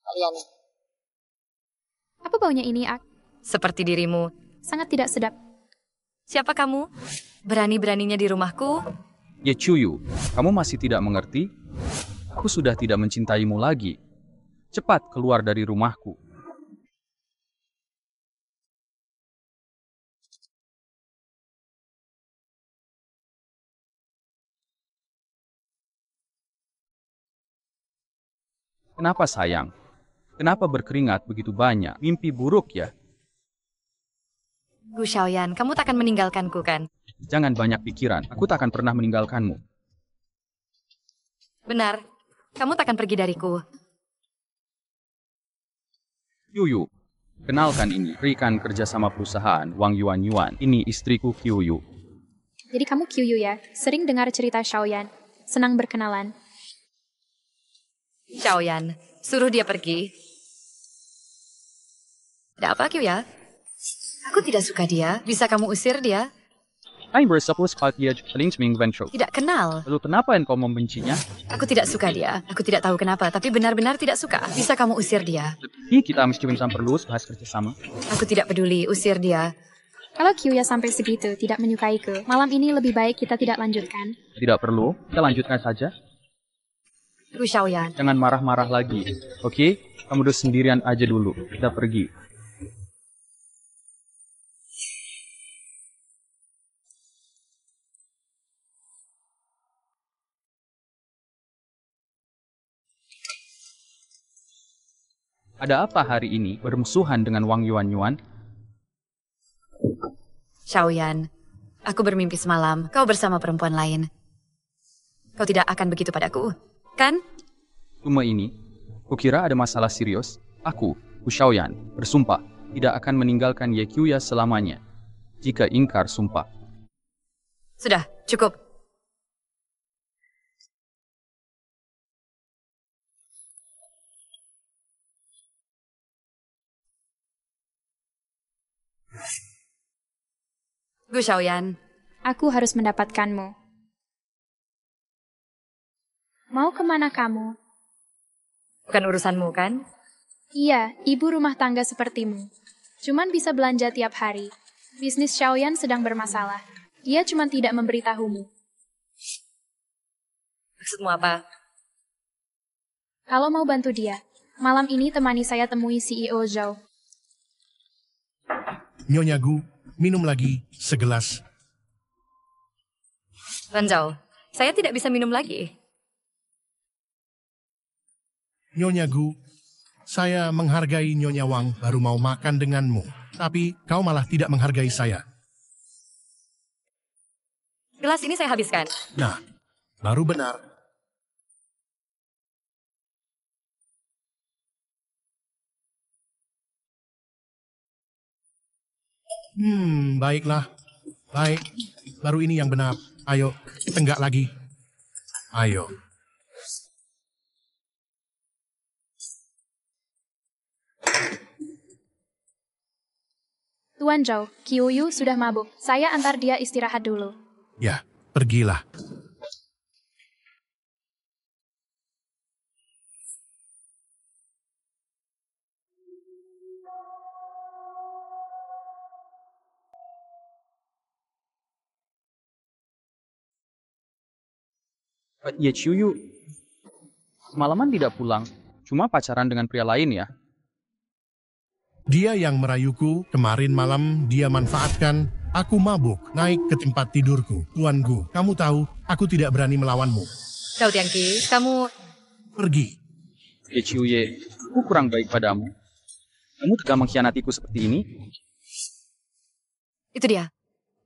Kalian. Apa baunya ini, Ak? Seperti dirimu. Sangat tidak sedap. Siapa kamu? Berani-beraninya di rumahku? Ye Chuyu, kamu masih tidak mengerti? Aku sudah tidak mencintaimu lagi. Cepat keluar dari rumahku. Kenapa sayang? Kenapa berkeringat begitu banyak? Mimpi buruk ya? Gu Xiaoyan, kamu takkan meninggalkanku kan? Jangan banyak pikiran, aku tak akan pernah meninggalkanmu. Benar, kamu takkan pergi dariku. Yuyu, kenalkan ini, rekan kerjasama perusahaan Wang Yuan Yuan. Ini istriku Kyuyu. Jadi kamu Kyuyu ya? Sering dengar cerita Xiaoyan. Senang berkenalan. Xiaoyan, suruh dia pergi. Ada apa, Kyu ya? Aku tidak suka dia. Bisa kamu usir dia? I'm bersepuluh dia Lingsming Ventro. Tidak kenal. Lalu kenapa engkau membencinya? Aku tidak suka dia. Aku tidak tahu kenapa, tapi benar-benar tidak suka. Bisa kamu usir dia? Tapi kita meskipun perlu bahas kerjasama. Aku tidak peduli, usir dia. Kalau Kyuya sampai segitu tidak menyukaiku, malam ini lebih baik kita tidak lanjutkan. Tidak perlu, kita lanjutkan saja. Gu Xiaoyan. Jangan marah-marah lagi, oke? Kamu udah sendirian aja dulu, kita pergi. Ada apa hari ini bermusuhan dengan Wang Yuan Yuan? Xiaoyan, aku bermimpi semalam kau bersama perempuan lain. Kau tidak akan begitu padaku, kan? Cuma ini, kukira ada masalah serius. Aku, Gu Xiaoyan, bersumpah tidak akan meninggalkan Ye Kyuya selamanya. Jika ingkar sumpah. Sudah, cukup. Gu Xiaoyan. Aku harus mendapatkanmu. Mau kemana kamu? Bukan urusanmu, kan? Iya, ibu rumah tangga sepertimu. Cuman bisa belanja tiap hari. Bisnis Xiaoyan sedang bermasalah. Dia cuma tidak memberitahumu. Maksudmu apa? Kalau mau bantu dia, malam ini temani saya temui CEO Zhao. Nyonya Gu, minum lagi segelas. Ranjau, saya tidak bisa minum lagi. Nyonya Gu, saya menghargai Nyonya Wang baru mau makan denganmu. Tapi kau malah tidak menghargai saya. Gelas ini saya habiskan. Nah, baru benar. Baiklah. Baik, baru ini yang benar. Ayo, tenggak lagi. Ayo. Tuan Zhao, Kyuyu sudah mabuk. Saya antar dia istirahat dulu. Ya, pergilah. Ye Chuyu, semalaman tidak pulang. Cuma pacaran dengan pria lain ya? Dia yang merayuku, kemarin malam dia manfaatkan, aku mabuk, naik ke tempat tidurku. Tuan Gu, kamu tahu, aku tidak berani melawanmu. Gao Tiangqi, kamu... Pergi. Ye Chuyu, aku kurang baik padamu. Kamu tega mengkhianatiku seperti ini? Itu dia.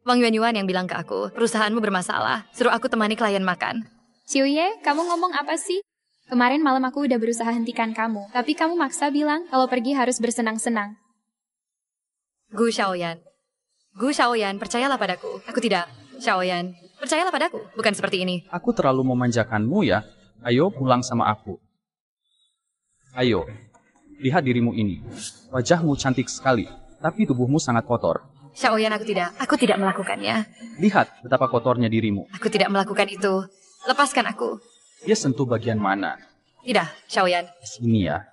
Wang Yuan Yuan yang bilang ke aku, perusahaanmu bermasalah, suruh aku temani klien makan. Ciuye, kamu ngomong apa sih? Kemarin malam aku udah berusaha hentikan kamu, tapi kamu maksa bilang kalau pergi harus bersenang-senang. Gu Xiaoyan. Gu Xiaoyan, percayalah padaku. Aku tidak. Xiaoyan, percayalah padaku. Bukan seperti ini. Aku terlalu memanjakanmu ya. Ayo pulang sama aku. Ayo, lihat dirimu ini. Wajahmu cantik sekali, tapi tubuhmu sangat kotor. Xiaoyan, aku tidak. Aku tidak melakukannya. Lihat betapa kotornya dirimu. Aku tidak melakukan itu. Lepaskan aku. Dia sentuh bagian mana? Tidak, Xiaoyan. Sini ya.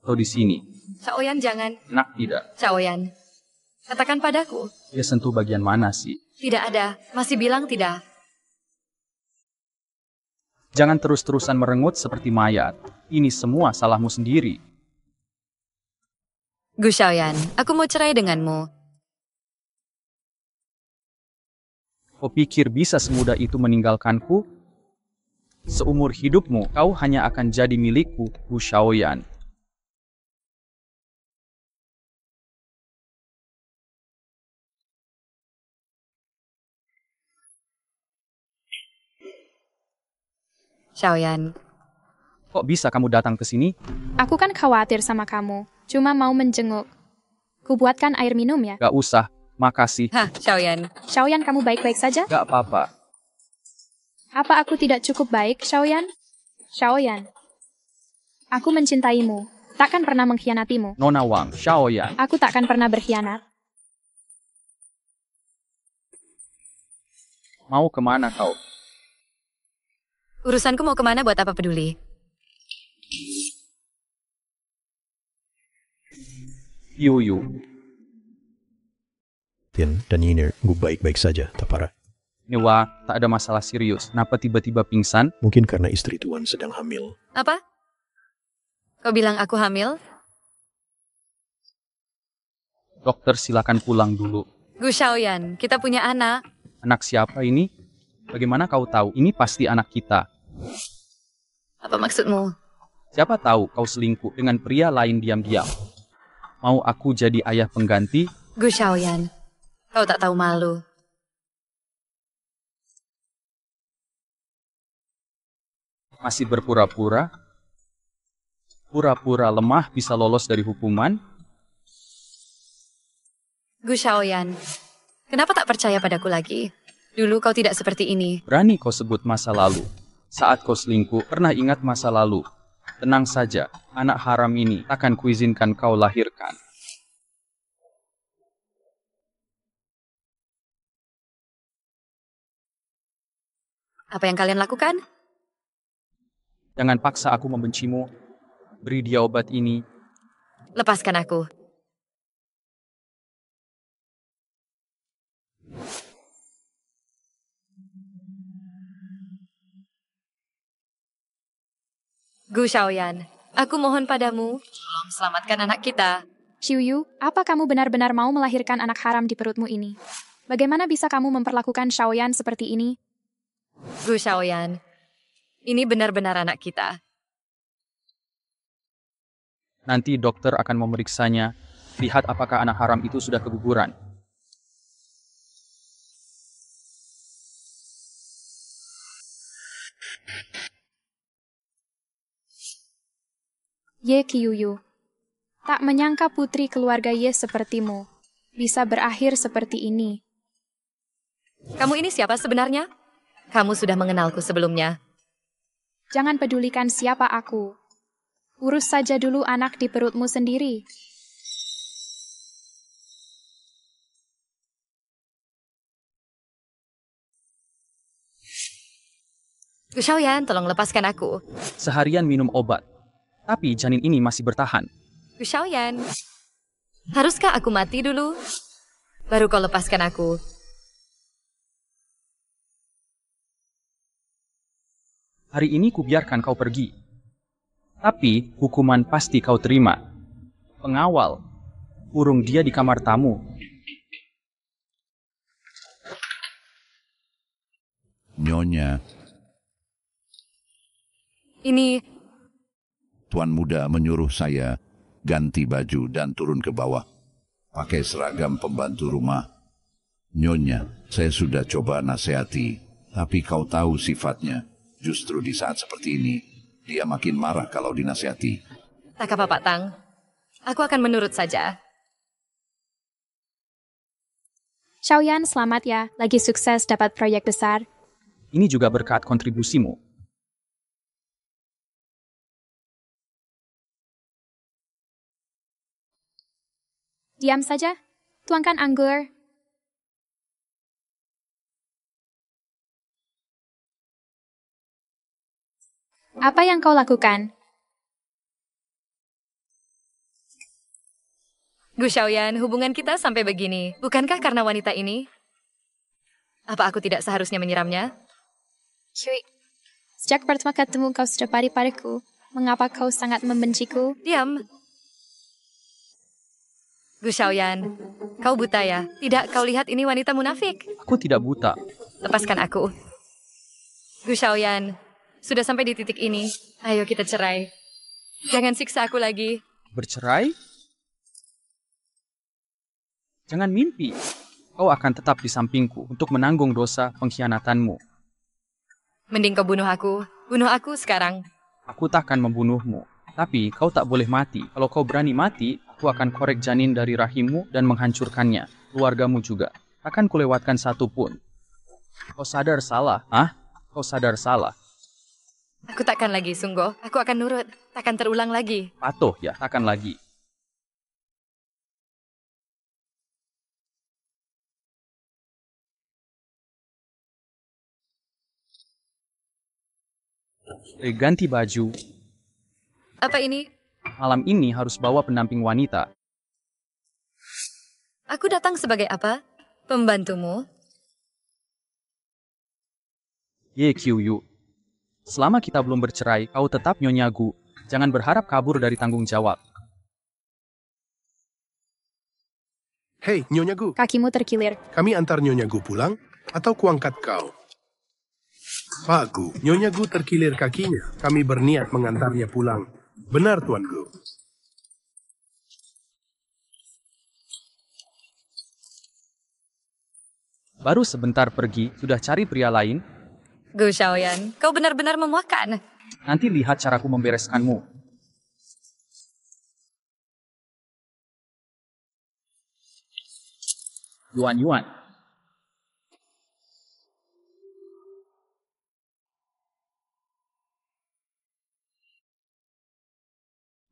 atau di sini? Xiaoyan, jangan. Enak tidak? Xiaoyan, katakan padaku. Dia sentuh bagian mana sih? Tidak ada. Masih bilang tidak. Jangan terus-terusan merengut seperti mayat. Ini semua salahmu sendiri. Gu Xiaoyan, aku mau cerai denganmu. Kau pikir bisa semudah itu meninggalkanku? Seumur hidupmu, kau hanya akan jadi milikku, Gu Xiaoyan. Xiaoyan, Kok bisa kamu datang ke sini? Aku kan khawatir sama kamu. Cuma mau menjenguk. Kubuatkan air minum ya. Gak usah, makasih. hah, Xiaoyan. Xiaoyan, kamu baik-baik saja? Gak apa-apa. Apa aku tidak cukup baik, Xiaoyan? Xiaoyan, aku mencintaimu. Takkan pernah mengkhianatimu. Nona Wang, Xiaoyan. Aku takkan pernah berkhianat. Mau kemana kau? Urusanku mau kemana buat apa peduli? Yuyu. Tian dan Yinir, gue baik-baik saja, tak parah. Newa, tak ada masalah serius. Kenapa tiba-tiba pingsan? Mungkin karena istri Tuan sedang hamil. Apa? Kau bilang aku hamil? Dokter, silakan pulang dulu. Gu Xiaoyan, kita punya anak. Anak siapa ini? Bagaimana kau tahu? Ini pasti anak kita. Apa maksudmu? Siapa tahu kau selingkuh dengan pria lain diam-diam. Mau aku jadi ayah pengganti? Gu Xiaoyan, kau tak tahu malu. Masih berpura-pura? Pura-pura lemah bisa lolos dari hukuman? Gu Xiaoyan, kenapa tak percaya padaku lagi? Dulu kau tidak seperti ini. Berani kau sebut masa lalu. Saat kau selingkuh, pernah ingat masa lalu. Tenang saja, anak haram ini takkan kuizinkan kau lahirkan. Apa yang kalian lakukan? Jangan paksa aku membencimu. Beri dia obat ini. Lepaskan aku. Gu Xiaoyan, aku mohon padamu, tolong selamatkan anak kita. Xiuyu, apa kamu benar-benar mau melahirkan anak haram di perutmu ini? Bagaimana bisa kamu memperlakukan Xiaoyan seperti ini? Gu Xiaoyan, ini benar-benar anak kita. Nanti dokter akan memeriksanya. Lihat apakah anak haram itu sudah keguguran. Ye Qiuyu, tak menyangka putri keluarga Ye sepertimu bisa berakhir seperti ini. Kamu ini siapa sebenarnya? Kamu sudah mengenalku sebelumnya. Jangan pedulikan siapa aku. Urus saja dulu anak di perutmu sendiri. Gu Xiaoyan, tolong lepaskan aku. Seharian minum obat. Tapi janin ini masih bertahan. Gu Xiaoyan, haruskah aku mati dulu? Baru kau lepaskan aku. Hari ini kubiarkan kau pergi. Tapi hukuman pasti kau terima. Pengawal, kurung dia di kamar tamu. Nyonya, Ini, Tuan Muda menyuruh saya ganti baju dan turun ke bawah. Pakai seragam pembantu rumah. Nyonya, saya sudah coba nasihati, tapi kau tahu sifatnya. Justru di saat seperti ini, dia makin marah kalau dinasihati. tak apa Pak Tang. Aku akan menurut saja. Xiaoyan, selamat ya. Lagi sukses dapat proyek besar. Ini juga berkat kontribusimu. Diam saja. Tuangkan anggur. Apa yang kau lakukan? Gu Xiaoyan, hubungan kita sampai begini. Bukankah karena wanita ini? Apa aku tidak seharusnya menyiramnya? Hui, sejak pertama ketemu kau sudah padaku. Mengapa kau sangat membenciku? Diam. Gu Xiaoyan, kau buta ya? Tidak, kau lihat ini wanita munafik. Aku tidak buta. Lepaskan aku. Gu Xiaoyan, sudah sampai di titik ini. Ayo kita cerai. Jangan siksa aku lagi. Bercerai? Jangan mimpi. Kau akan tetap di sampingku untuk menanggung dosa pengkhianatanmu. Mending kau bunuh aku. Bunuh aku sekarang. Aku takkan membunuhmu. Tapi kau tak boleh mati. Kalau kau berani mati, aku akan korek janin dari rahimmu dan menghancurkannya. Keluargamu juga. Takkan kulewatkan satu pun. Kau sadar salah? Hah? Kau sadar salah? Aku takkan lagi, sungguh. Aku akan nurut. Takkan terulang lagi. Patuh ya, takkan lagi. Ganti baju. Apa ini? Malam ini harus bawa pendamping wanita. Aku datang sebagai apa? Pembantumu? Ye Qiuyu. Selama kita belum bercerai, kau tetap Nyonya Gu. Jangan berharap kabur dari tanggung jawab. Hei, Nyonya Gu, Kakimu terkilir. kami antar Nyonya Gu pulang atau kuangkat kau? Pak Gu, Nyonya Gu terkilir kakinya. Kami berniat mengantarnya pulang. Benar, Tuan Gu. Baru sebentar pergi, sudah cari pria lain? Gu Xiaoyan, kau benar-benar memuakkan. Nanti lihat caraku membereskanmu. Yuan.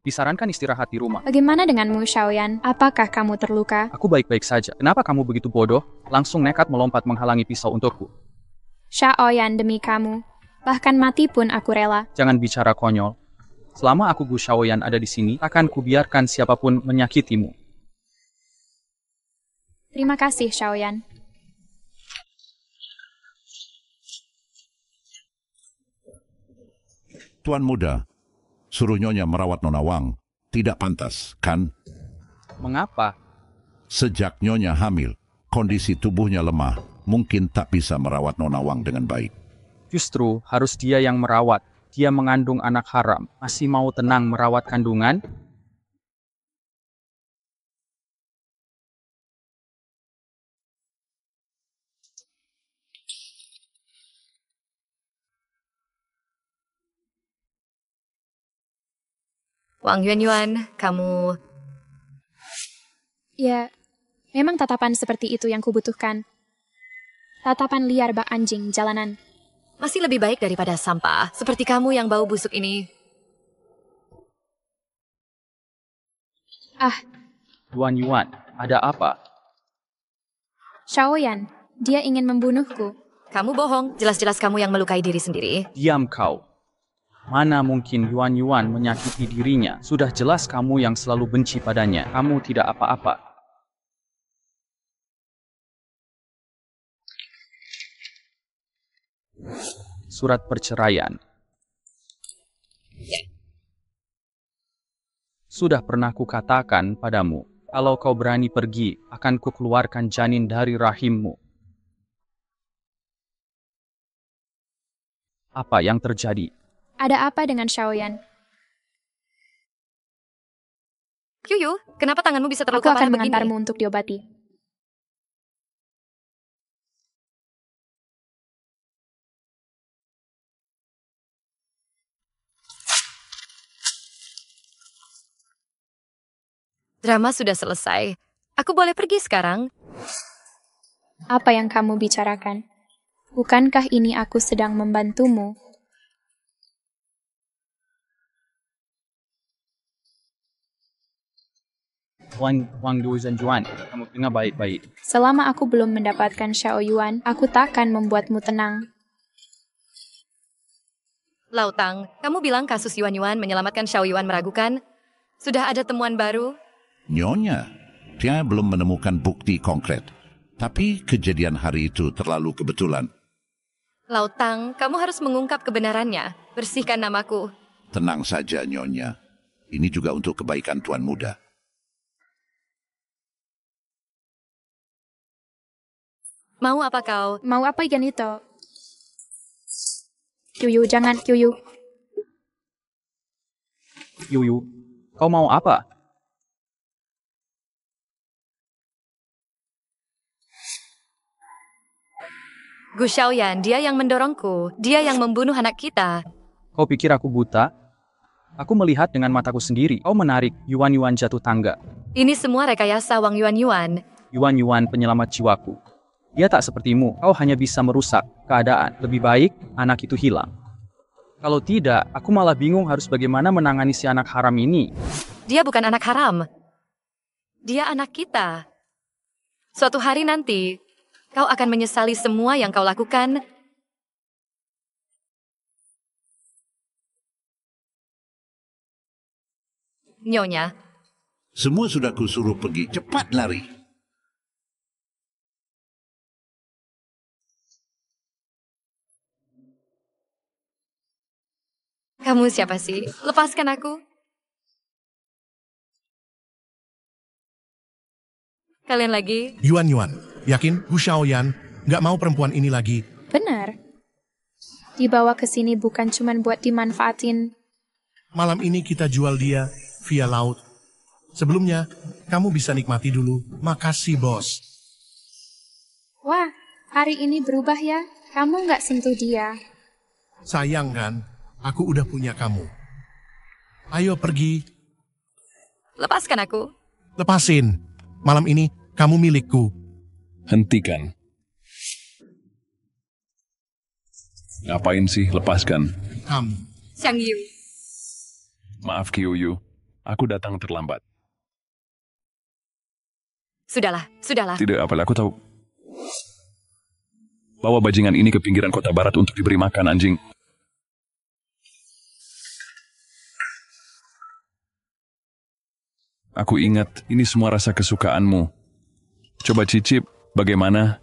Disarankan istirahat di rumah. Bagaimana denganmu, Xiaoyan? Apakah kamu terluka? Aku baik-baik saja. Kenapa kamu begitu bodoh? Langsung nekat melompat menghalangi pisau untukku. Xiaoyan, demi kamu. Bahkan mati pun aku rela. Jangan bicara konyol. Selama aku Gu Xiaoyan ada di sini, akan kubiarkan siapapun menyakitimu. Terima kasih, Xiaoyan. Tuan muda, suruh Nyonya merawat Nona Wang. Tidak pantas, kan? Mengapa? Sejak Nyonya hamil, kondisi tubuhnya lemah. Mungkin tak bisa merawat Nona Wang dengan baik. Justru harus dia yang merawat. Dia mengandung anak haram. Masih mau tenang merawat kandungan? Wang Yuan, kamu... Ya, memang tatapan seperti itu yang kubutuhkan. Tatapan liar bak anjing jalanan. masih lebih baik daripada sampah. Seperti kamu yang bau busuk ini. Ah, Yuan, ada apa? Xiaoyan, dia ingin membunuhku. Kamu bohong, jelas-jelas kamu yang melukai diri sendiri. Diam kau. Mana mungkin Yuan menyakiti dirinya? Sudah jelas kamu yang selalu benci padanya. Kamu tidak apa-apa. Surat perceraian. Sudah pernah kukatakan padamu, kalau kau berani pergi, akan kukeluarkan janin dari rahimmu. Apa yang terjadi? Ada apa dengan Xiaoyan? Yuyu, kenapa tanganmu bisa Aku terluka akan parah begini? mengantarmu untuk diobati. Drama sudah selesai. Aku boleh pergi sekarang? Apa yang kamu bicarakan? Bukankah ini aku sedang membantumu? Wang Duizhenjuan, kamu dengar baik-baik. Selama aku belum mendapatkan Xiao Yuan, aku takkan membuatmu tenang. Lautang, kamu bilang kasus Yuan menyelamatkan Xiao Yuan meragukan? Sudah ada temuan baru? Nyonya, Dia belum menemukan bukti konkret. Tapi kejadian hari itu terlalu kebetulan. Lautang, kamu harus mengungkap kebenarannya. Bersihkan namaku. Tenang saja, Nyonya. Ini juga untuk kebaikan Tuan Muda. Mau apa kau? Mau apa ikan itu? Yuyu, jangan, Yuyu. Yuyu, kau mau apa? Gu Xiaoyan, dia yang mendorongku. Dia yang membunuh anak kita. Kau pikir aku buta? Aku melihat dengan mataku sendiri. Kau menarik Yuan-Yuan jatuh tangga. Ini semua rekayasa Wang Yuan-Yuan. Yuan-Yuan penyelamat jiwaku. Dia tak sepertimu. Kau hanya bisa merusak keadaan. Lebih baik anak itu hilang. Kalau tidak, aku malah bingung harus bagaimana menangani si anak haram ini. Dia bukan anak haram. Dia anak kita. Suatu hari nanti, kau akan menyesali semua yang kau lakukan. Nyonya, Semua sudah kusuruh pergi. Cepat lari. kamu siapa sih? Lepaskan aku. Kalian lagi? Yuan-Yuan, yakin Gu Xiaoyan nggak mau perempuan ini lagi? Benar. Dibawa ke sini bukan cuma buat dimanfaatin. Malam ini kita jual dia via laut. Sebelumnya, kamu bisa nikmati dulu. Makasih, bos. Wah, hari ini berubah ya. Kamu nggak sentuh dia. Sayang kan, aku udah punya kamu. Ayo pergi, Lepaskan aku. lepasin. Malam ini, kamu milikku. Hentikan. Ngapain sih? Lepaskan. Kamu. Xiang Yu. Maaf Qiuyu, aku datang terlambat. Sudahlah, sudahlah. Tidak, apalah aku tahu. Bawa bajingan ini ke pinggiran kota barat untuk diberi makan, anjing. Aku ingat, ini semua rasa kesukaanmu. Coba cicip, bagaimana?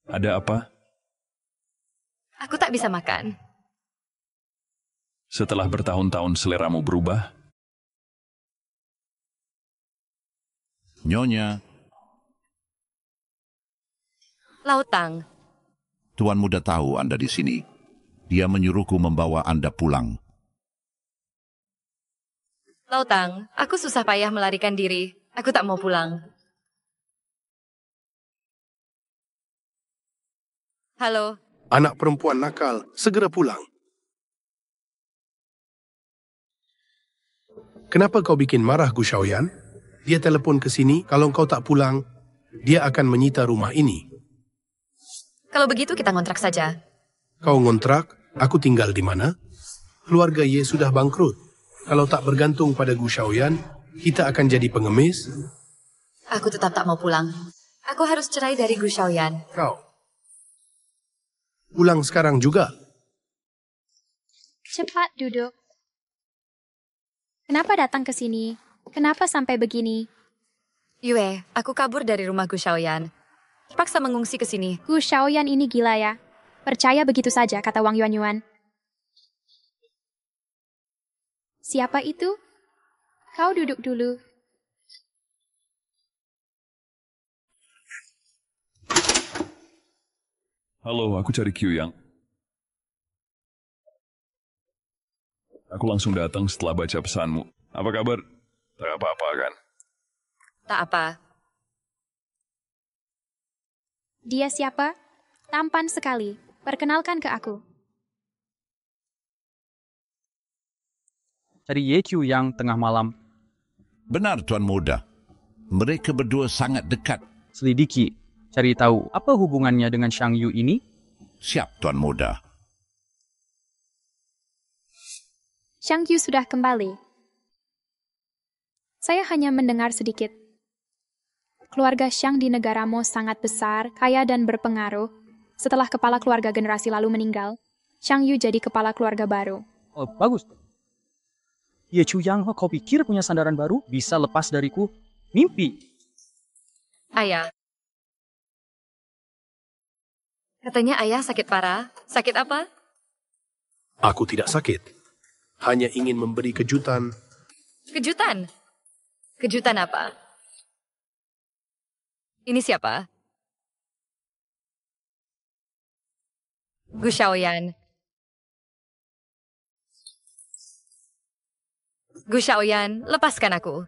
Ada apa? Aku tak bisa makan. Setelah bertahun-tahun seleramu berubah? Nyonya, Lautang, Tuan Muda tahu Anda di sini. Dia menyuruhku membawa Anda pulang. Lautang, aku susah payah melarikan diri. Aku tak mau pulang. Halo, Anak perempuan nakal, segera pulang. Kenapa kau bikin marah Gu Xiaoyan? Dia telepon ke sini, kalau kau tak pulang, dia akan menyita rumah ini. kalau begitu kita ngontrak saja. Kau ngontrak, aku tinggal di mana? Keluarga Ye sudah bangkrut. Kalau tak bergantung pada Gu Xiaoyan, kita akan jadi pengemis. Aku tetap tak mau pulang. Aku harus cerai dari Gu Xiaoyan. Kau. Pulang sekarang juga. Cepat duduk. Kenapa datang ke sini? Kenapa sampai begini? Yue, aku kabur dari rumah Gu Xiaoyan. Terpaksa mengungsi ke sini. Gu Xiaoyan ini gila ya. Percaya begitu saja, kata Wang Yuan-Yuan. Siapa itu? Kau duduk dulu. Halo, aku cari Qiuyang. Aku langsung datang setelah baca pesanmu. Apa kabar? Tak apa-apa kan? Tak apa. Dia siapa? Tampan sekali. Perkenalkan ke aku. Cari Ye Qiu yang tengah malam. Benar, Tuan Muda. Mereka berdua sangat dekat. Selidiki. Cari tahu apa hubungannya dengan Xiang Yu ini? Siap, Tuan Muda. Xiang Yu sudah kembali. Saya hanya mendengar sedikit. Keluarga Xiang di negara Mo sangat besar, kaya dan berpengaruh. Setelah kepala keluarga generasi lalu meninggal, Xiang Yu jadi kepala keluarga baru. Oh, bagus. Ye Chuyang, kau pikir punya sandaran baru bisa lepas dariku? Mimpi. Ayah. Katanya ayah sakit parah. Sakit apa? Aku tidak sakit. Hanya ingin memberi kejutan. Kejutan? Kejutan apa? Ini siapa? Gu Xiaoyan. Gu Xiaoyan, lepaskan aku.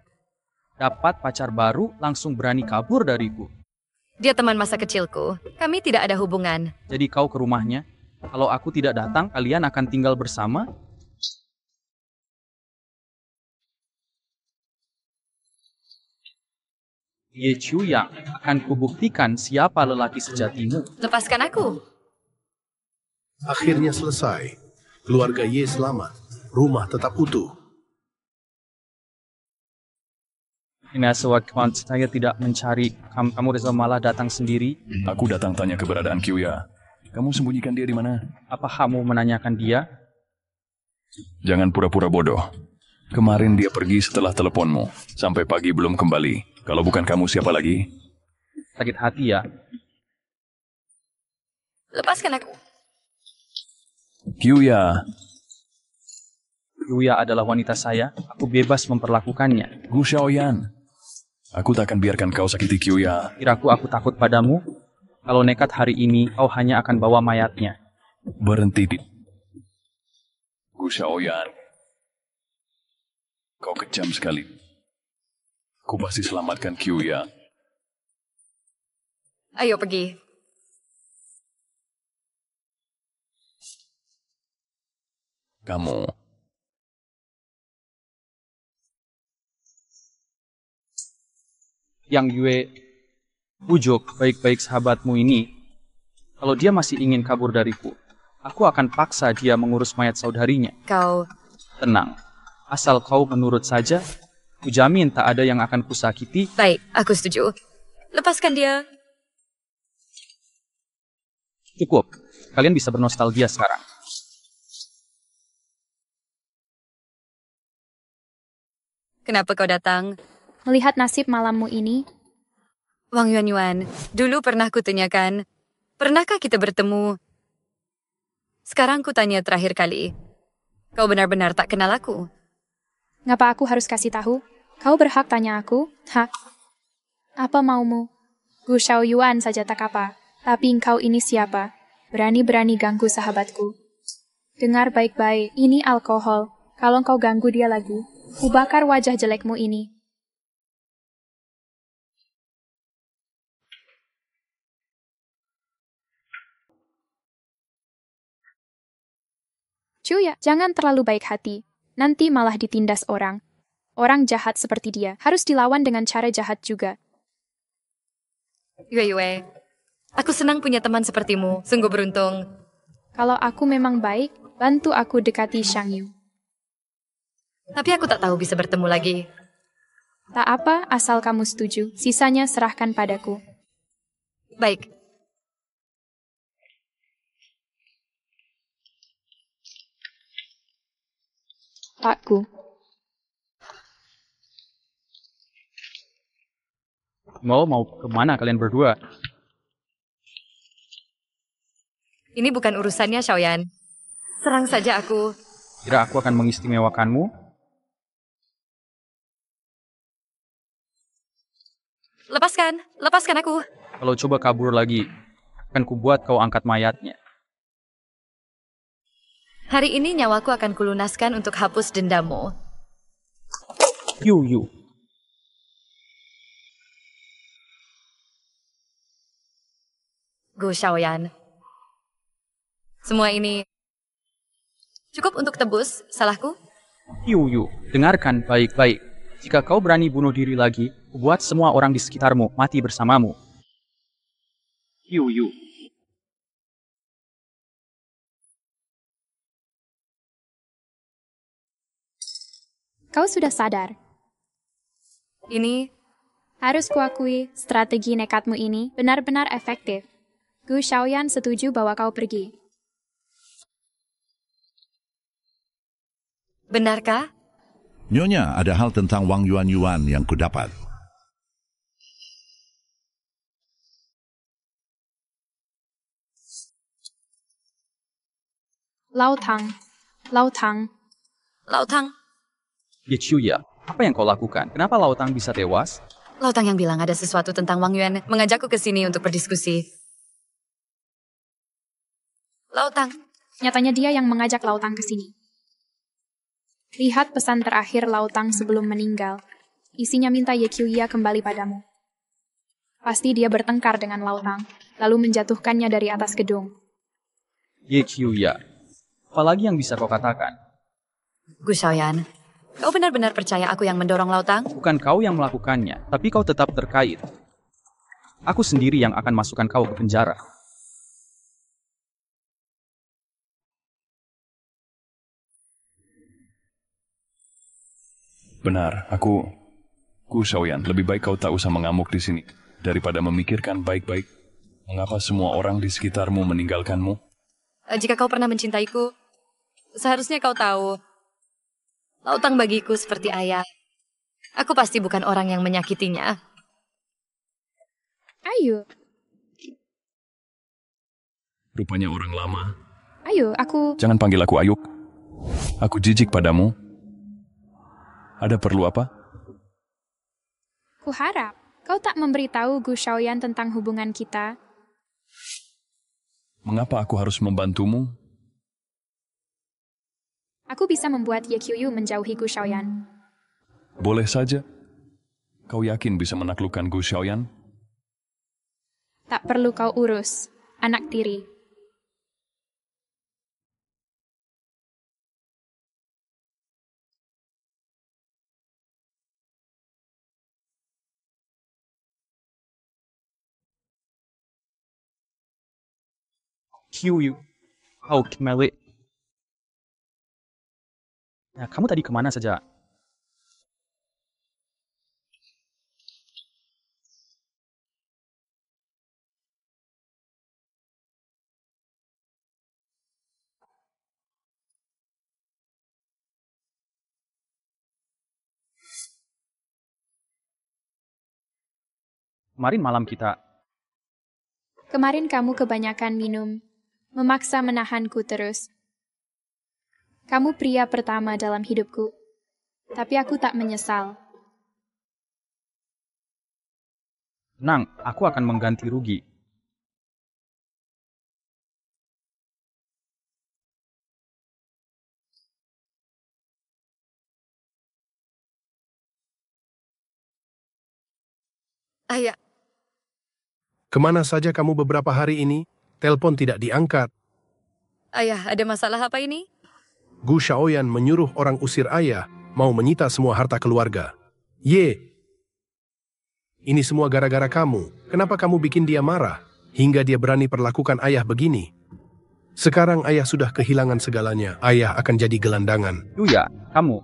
Dapat pacar baru, langsung berani kabur dariku. Dia teman masa kecilku. Kami tidak ada hubungan. Jadi kau ke rumahnya. Kalau aku tidak datang, kalian akan tinggal bersama? Ye Chuyang, akan kubuktikan siapa lelaki sejatimu. Lepaskan aku. Akhirnya selesai. Keluarga Ye selamat. Rumah tetap utuh. Ini sewaktu saya tidak mencari, kamu Reza malah datang sendiri. Aku datang tanya keberadaan Kyuya. Kamu sembunyikan dia di mana? Apa kamu menanyakan dia? Jangan pura-pura bodoh. Kemarin dia pergi setelah teleponmu. Sampai pagi belum kembali. Kalau bukan kamu, siapa lagi? Sakit hati ya? Lepaskan aku. Kyuya. Yuya adalah wanita saya, aku bebas memperlakukannya. Gu Xiaoyan. Aku tak akan biarkan kau sakiti Kyuya. Kiraku aku takut padamu? Kalau nekat hari ini, kau hanya akan bawa mayatnya. Berhenti di... Gu Xiaoyan. Kau kejam sekali. Aku pasti selamatkan Kyuya. Ayo pergi. Kamu... Yang Yue, bujuk baik-baik sahabatmu ini. Kalau dia masih ingin kabur dariku, aku akan paksa dia mengurus mayat saudarinya. Kau... Tenang, asal kau menurut saja, kujamin tak ada yang akan kusakiti. Baik, aku setuju. Lepaskan dia. Cukup, kalian bisa bernostalgia sekarang. Kenapa kau datang? Melihat nasib malammu ini, Wang Yuanyuan, dulu pernah kutanyakan, pernahkah kita bertemu? Sekarang kutanya terakhir kali. Kau benar-benar tak kenal aku. ngapa aku harus kasih tahu? Kau berhak tanya aku. Hah? Apa maumu? Gu Xiaoyuan saja tak apa. Tapi engkau ini siapa? Berani-berani ganggu sahabatku. Dengar baik-baik, ini alkohol. Kalau engkau ganggu dia lagi, kubakar wajah jelekmu ini. Cuya, jangan terlalu baik hati. Nanti malah ditindas orang. Orang jahat seperti dia harus dilawan dengan cara jahat juga. Yue, aku senang punya teman sepertimu. Sungguh beruntung. Kalau aku memang baik, bantu aku dekati Xiang Yu. Tapi aku tak tahu bisa bertemu lagi. Tak apa, asal kamu setuju. Sisanya serahkan padaku. Baik. Pakku. Mau kemana kalian berdua? Ini bukan urusannya, Xiaoyan. Serang saja aku. Kira aku akan mengistimewakanmu? Lepaskan aku. Kalau coba kabur lagi, akan kubuat kau angkat mayatnya. Hari ini nyawaku akan kulunaskan untuk hapus dendammu. Yu. Gu Xiaoyan. Semua ini cukup untuk tebus salahku? Yu, dengarkan baik-baik. Jika kau berani bunuh diri lagi, kubuat semua orang di sekitarmu mati bersamamu. Yu. Kau sudah sadar. Ini Harus kuakui, strategi nekatmu ini benar-benar efektif. Gu Xiaoyan setuju bahwa kau pergi. Benarkah? Nyonya, ada hal tentang Wang Yuan yang kudapat. Lautang. Lautang. Ye Qiuya, apa yang kau lakukan? Kenapa Lautang bisa tewas? Lautang yang bilang ada sesuatu tentang Wang Yuan mengajakku ke sini untuk berdiskusi. Lautang. Nyatanya dia yang mengajak Lautang ke sini. Lihat pesan terakhir Lautang sebelum meninggal. Isinya minta Ye Qiuya kembali padamu. Pasti dia bertengkar dengan Lautang, lalu menjatuhkannya dari atas gedung. Ye Qiuya, apalagi yang bisa kau katakan? Gu Xiaoyan, kau benar-benar percaya aku yang mendorong Lautang? Bukan kau yang melakukannya, tapi kau tetap terkait. Aku sendiri yang akan masukkan kau ke penjara. Benar, Gu Xiaoyan, lebih baik kau tak usah mengamuk di sini daripada memikirkan baik-baik mengapa semua orang di sekitarmu meninggalkanmu. Jika kau pernah mencintaiku, seharusnya kau tahu. Lautang bagiku seperti ayah. Aku pasti bukan orang yang menyakitinya. Ayo, Rupanya orang lama. aku... Jangan panggil aku Ayuk. Aku jijik padamu. Ada perlu apa? Kuharap kau tak memberitahu Gu Xiaoyan tentang hubungan kita. Mengapa aku harus membantumu? Aku bisa membuat Ye Qiuyu menjauhi Gu Xiaoyan. Boleh saja. Kau yakin bisa menaklukkan Gu Xiaoyan? Tak perlu kau urus, anak tiri. Qiuyu, kau kembali. Nah, kamu tadi kemana saja? Kemarin malam kita... Kemarin kamu kebanyakan minum, memaksa menahanku terus. Kamu pria pertama dalam hidupku, tapi aku tak menyesal. Tenang, aku akan mengganti rugi. Ayah, Kemana saja kamu beberapa hari ini? Telepon tidak diangkat. ayah, ada masalah apa ini? Gu Xiaoyan menyuruh orang usir ayah, mau menyita semua harta keluarga. Ye, ini semua gara-gara kamu. Kenapa kamu bikin dia marah, hingga dia berani perlakukan ayah begini? Sekarang ayah sudah kehilangan segalanya. Ayah akan jadi gelandangan. Yuya, kamu...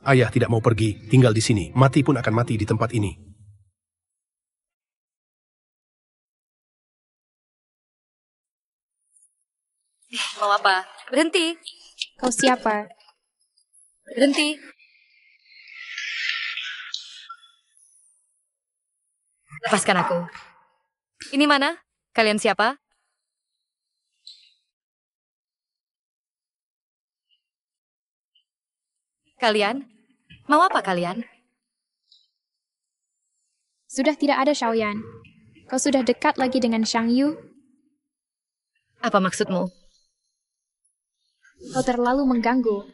Ayah tidak mau pergi, tinggal di sini. Mati pun akan mati di tempat ini. Mau apa? Berhenti. Kau siapa? Berhenti. Lepaskan aku. Ini mana? Kalian siapa? Kalian? Mau apa kalian? Sudah tidak ada Xiaoyan. Kau sudah dekat lagi dengan Shang Yu. Apa maksudmu? Kau terlalu mengganggu.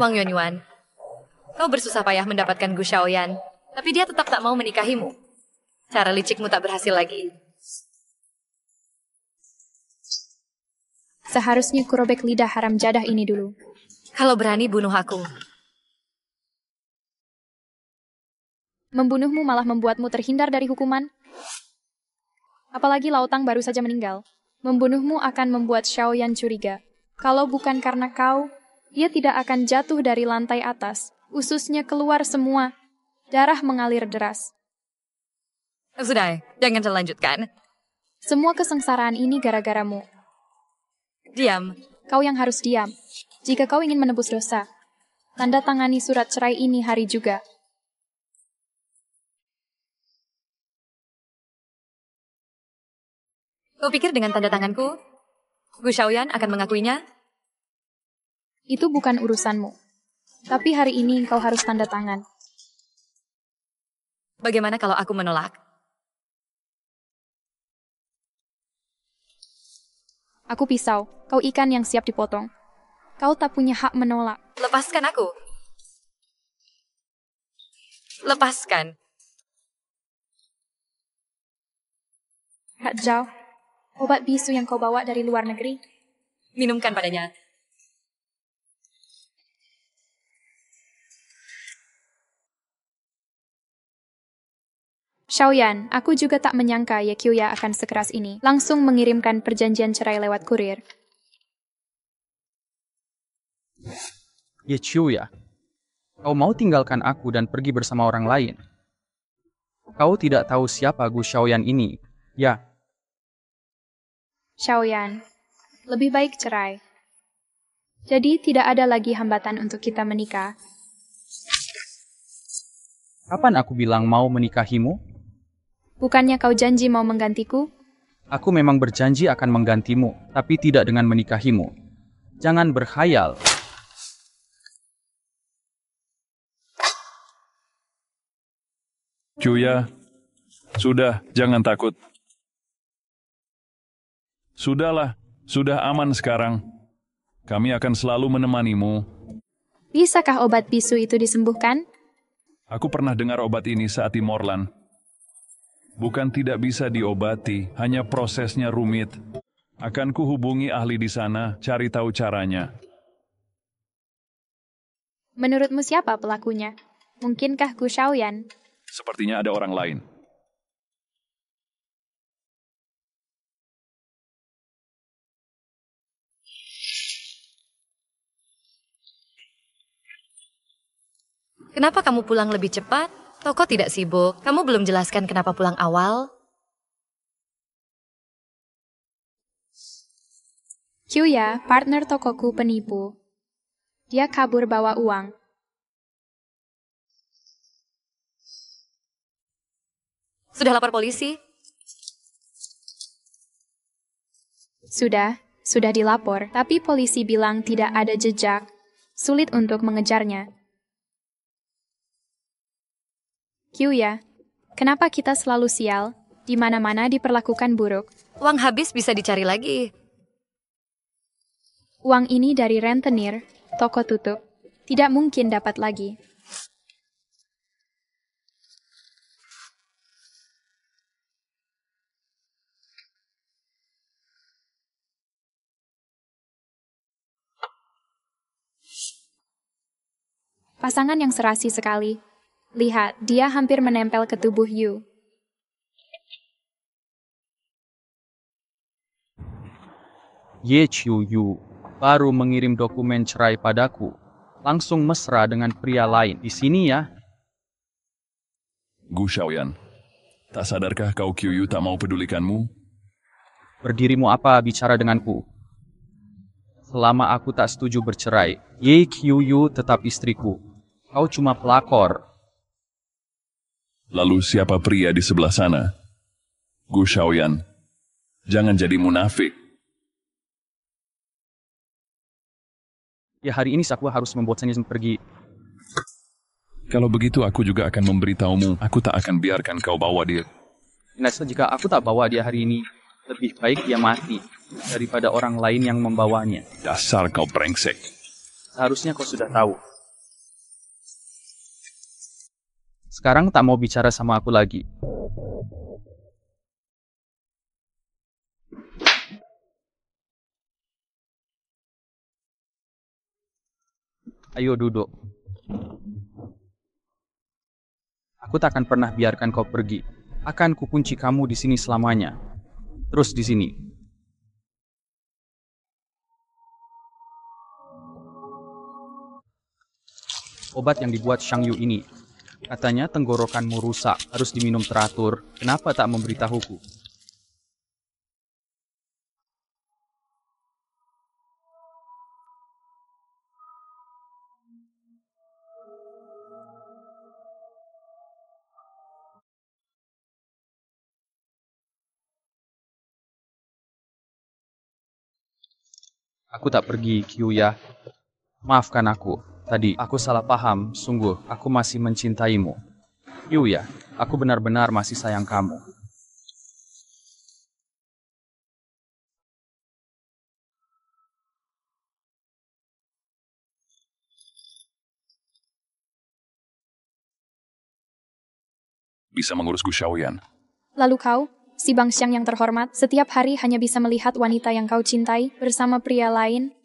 Wang Yuanyuan, kau bersusah payah mendapatkan Gu Xiaoyan, tapi dia tetap tak mau menikahimu. Cara licikmu tak berhasil lagi. Seharusnya kurobek lidah haram jadah ini dulu. Kalau berani bunuh aku. Membunuhmu malah membuatmu terhindar dari hukuman. Apalagi Lautang baru saja meninggal. Membunuhmu akan membuat Xiaoyan curiga. Kalau bukan karena kau, dia tidak akan jatuh dari lantai atas, Ususnya keluar semua. Darah mengalir deras. Sudah, jangan lanjutkan. Semua kesengsaraan ini gara-garamu. Diam. Kau yang harus diam. Jika kau ingin menebus dosa, tanda tangani surat cerai ini hari juga. Kau pikir dengan tanda tanganku, Gu Xiaoyan akan mengakuinya? Itu bukan urusanmu. Tapi hari ini kau harus tanda tangan. Bagaimana kalau aku menolak? Aku pisau, kau ikan yang siap dipotong. Kau tak punya hak menolak. Lepaskan aku. Lepaskan. Kak Zhao, obat bisu yang kau bawa dari luar negeri. Minumkan padanya. Xiaoyan, aku juga tak menyangka Ye Qiuya akan sekeras ini. Langsung mengirimkan perjanjian cerai lewat kurir. Ye Qiuya, kau mau tinggalkan aku dan pergi bersama orang lain? Kau tidak tahu siapa Gu Xiaoyan ini, ya? Xiaoyan, lebih baik cerai. Jadi tidak ada lagi hambatan untuk kita menikah. Kapan aku bilang mau menikahimu? Bukannya kau janji mau menggantiku? Aku memang berjanji akan menggantimu, tapi tidak dengan menikahimu. Jangan berkhayal. Qiuya, sudah, jangan takut. Sudahlah, sudah aman sekarang. Kami akan selalu menemanimu. Bisakah obat bisu itu disembuhkan? Aku pernah dengar obat ini saat di Morlan. Bukan tidak bisa diobati, hanya prosesnya rumit. Akan kuhubungi ahli di sana, cari tahu caranya. Menurutmu siapa pelakunya? Mungkinkah Gu Xiaoyan? Sepertinya ada orang lain. Kenapa kamu pulang lebih cepat? Toko tidak sibuk. Kamu belum jelaskan kenapa pulang awal? Qiuya, partner tokoku penipu. Dia kabur bawa uang. Sudah lapor polisi? Sudah dilapor, tapi polisi bilang tidak ada jejak. Sulit untuk mengejarnya. Qiuya, kenapa kita selalu sial? Di mana-mana diperlakukan buruk. Uang habis bisa dicari lagi. Uang ini dari rentenir, toko tutup. Tidak mungkin dapat lagi. Pasangan yang serasi sekali. Lihat, dia hampir menempel ke tubuh Yu. Ye Qiuyu baru mengirim dokumen cerai padaku. Langsung mesra dengan pria lain. Di sini ya. Gu Xiaoyan, tak sadarkah kau Qiuyu tak mau pedulikanmu? Berdirimu apa bicara denganku? Selama aku tak setuju bercerai, Ye Qiuyu tetap istriku. Kau cuma pelakor. Lalu siapa pria di sebelah sana? Gu Xiaoyan, jangan jadi munafik. Ya hari ini aku harus membuat Sanyi pergi. Kalau begitu aku juga akan memberitahumu. Aku tak akan biarkan kau bawa dia. Nasa, jika aku tak bawa dia hari ini, lebih baik dia mati daripada orang lain yang membawanya. Dasar kau brengsek. Seharusnya kau sudah tahu. Sekarang tak mau bicara sama aku lagi. Ayo duduk. Aku tak akan pernah biarkan kau pergi. Akan kukunci kamu di sini selamanya. Terus di sini. obat yang dibuat Shang Yu ini. Katanya tenggorokanmu rusak, harus diminum teratur. Kenapa tak memberitahuku? Aku tak pergi, Kyuya. Maafkan aku. Tadi aku salah paham, sungguh aku masih mencintaimu. Kyuya, aku benar-benar masih sayang kamu. Bisa mengurus Gu Shaoyan. Lalu kau, si Bangxiang yang terhormat, setiap hari hanya bisa melihat wanita yang kau cintai bersama pria lain.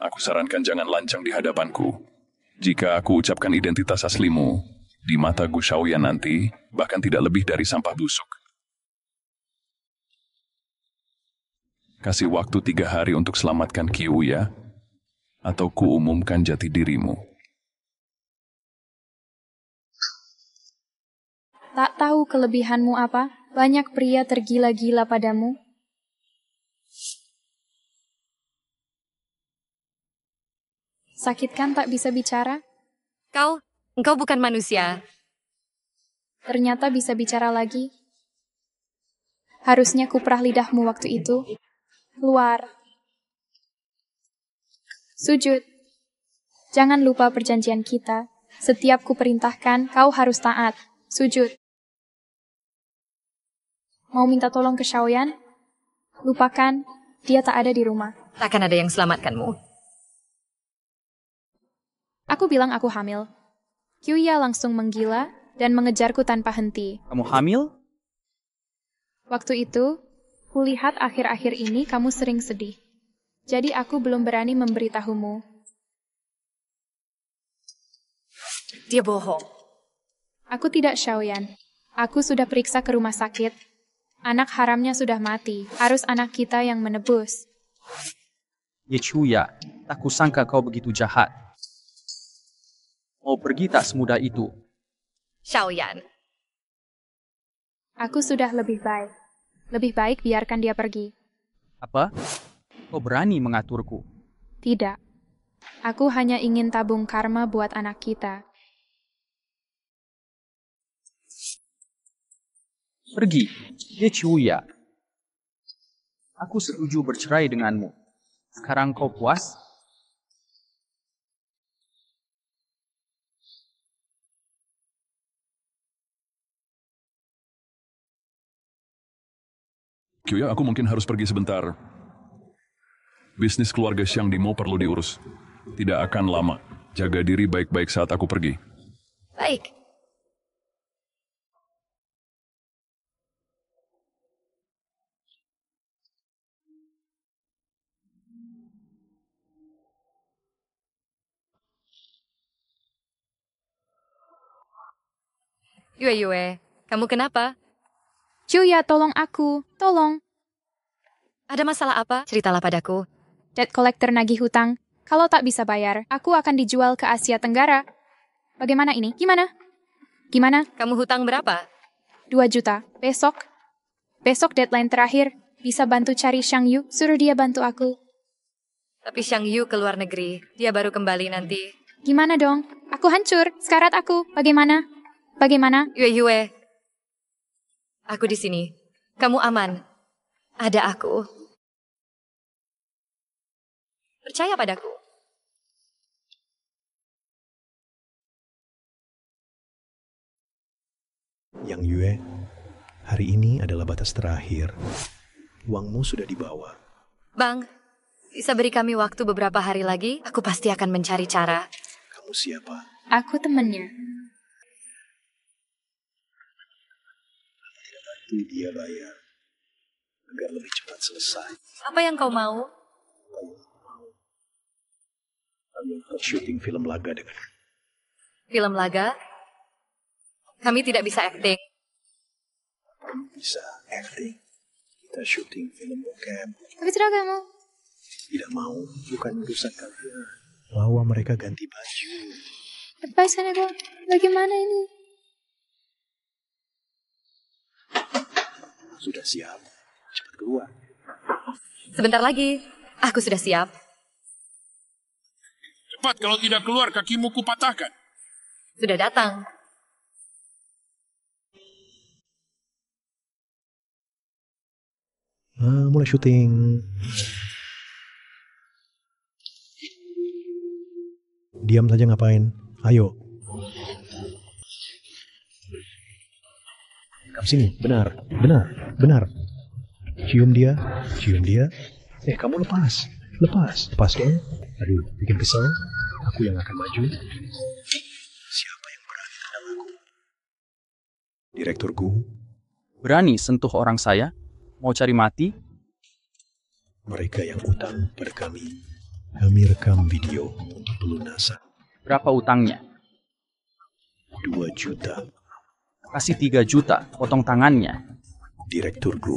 Aku sarankan jangan lancang di hadapanku. Jika aku ucapkan identitas aslimu, di mata Gu Shaoyan nanti, bahkan tidak lebih dari sampah busuk. Kasih waktu 3 hari untuk selamatkan Kyuya, atau ku umumkan jati dirimu. Tak tahu kelebihanmu apa, banyak pria tergila-gila padamu. Sakit kan tak bisa bicara? Engkau bukan manusia. Ternyata bisa bicara lagi. Harusnya kuprah lidahmu waktu itu. Keluar. Sujud. Jangan lupa perjanjian kita. Setiap kuperintahkan, kau harus taat. Sujud. Mau minta tolong ke Shaoyan? Lupakan, dia tak ada di rumah. Takkan ada yang selamatkanmu. Aku bilang aku hamil. Kyuya langsung menggila dan mengejarku tanpa henti. Kamu hamil? Waktu itu, kulihat akhir-akhir ini kamu sering sedih. Jadi aku belum berani memberitahumu. Dia bohong. Aku tidak Shaoyan. Aku sudah periksa ke rumah sakit. Anak haramnya sudah mati. Harus anak kita yang menebus. Ye Chuya, tak kusangka kau begitu jahat. Mau pergi tak semudah itu. Shaoyan. Aku sudah lebih baik. Lebih baik biarkan dia pergi. Apa? Kau berani mengaturku? Tidak. Aku hanya ingin tabung karma buat anak kita. Pergi, Ye Chuya. Aku setuju bercerai denganmu. Sekarang kau puas? Kyuya, aku mungkin harus pergi sebentar. Bisnis keluarga Xiang Dimo perlu diurus. Tidak akan lama. Jaga diri baik-baik saat aku pergi. Baik. Yue, kamu kenapa? Kyuya, tolong aku. Tolong. Ada masalah apa? Ceritalah padaku. Debt collector nagih hutang. Kalau tak bisa bayar, aku akan dijual ke Asia Tenggara. Bagaimana ini? Gimana? Gimana? Kamu hutang berapa? 2 juta. Besok. Besok deadline terakhir. Bisa bantu cari Shang Yu? Suruh dia bantu aku. Tapi Shang Yu ke luar negeri. Dia baru kembali nanti. Gimana dong? Aku hancur. Sekarat aku. Bagaimana? Bagaimana? Yue. Aku di sini. Kamu aman. Ada aku. Percaya padaku. Yang Yue, hari ini adalah batas terakhir. Uangmu sudah dibawa. Bang, bisa beri kami waktu beberapa hari lagi? Aku pasti akan mencari cara. Kamu siapa? Aku temennya. Bantu dia bayar. Agar lebih cepat selesai. Apa yang kau mau? Kami akan syuting film laga dengan Film laga? Kami tidak bisa akting. bisa acting. Kita syuting film bokep. Tapi seragamu. Tidak mau, bukan urusan kalian. Bawa mereka ganti baju. Lepaskan aku. Bagaimana ini? Sudah siap. Cepat keluar. Sebentar lagi. Aku sudah siap. Cepat, kalau tidak keluar kakimu kupatahkan. Sudah datang. Mulai syuting. Diam saja ngapain? Ayo. Kamu sini, benar. Cium dia. Kamu lepas dong. Aduh, bikin kesel. Aku yang akan maju. Siapa yang berani tendang aku? Direkturku. Berani sentuh orang saya? Mau cari mati? Mereka yang utang pada kami. Kami rekam video untuk pelunasan. Berapa utangnya? 2 juta. Kasih 3 juta, potong tangannya. Direkturku.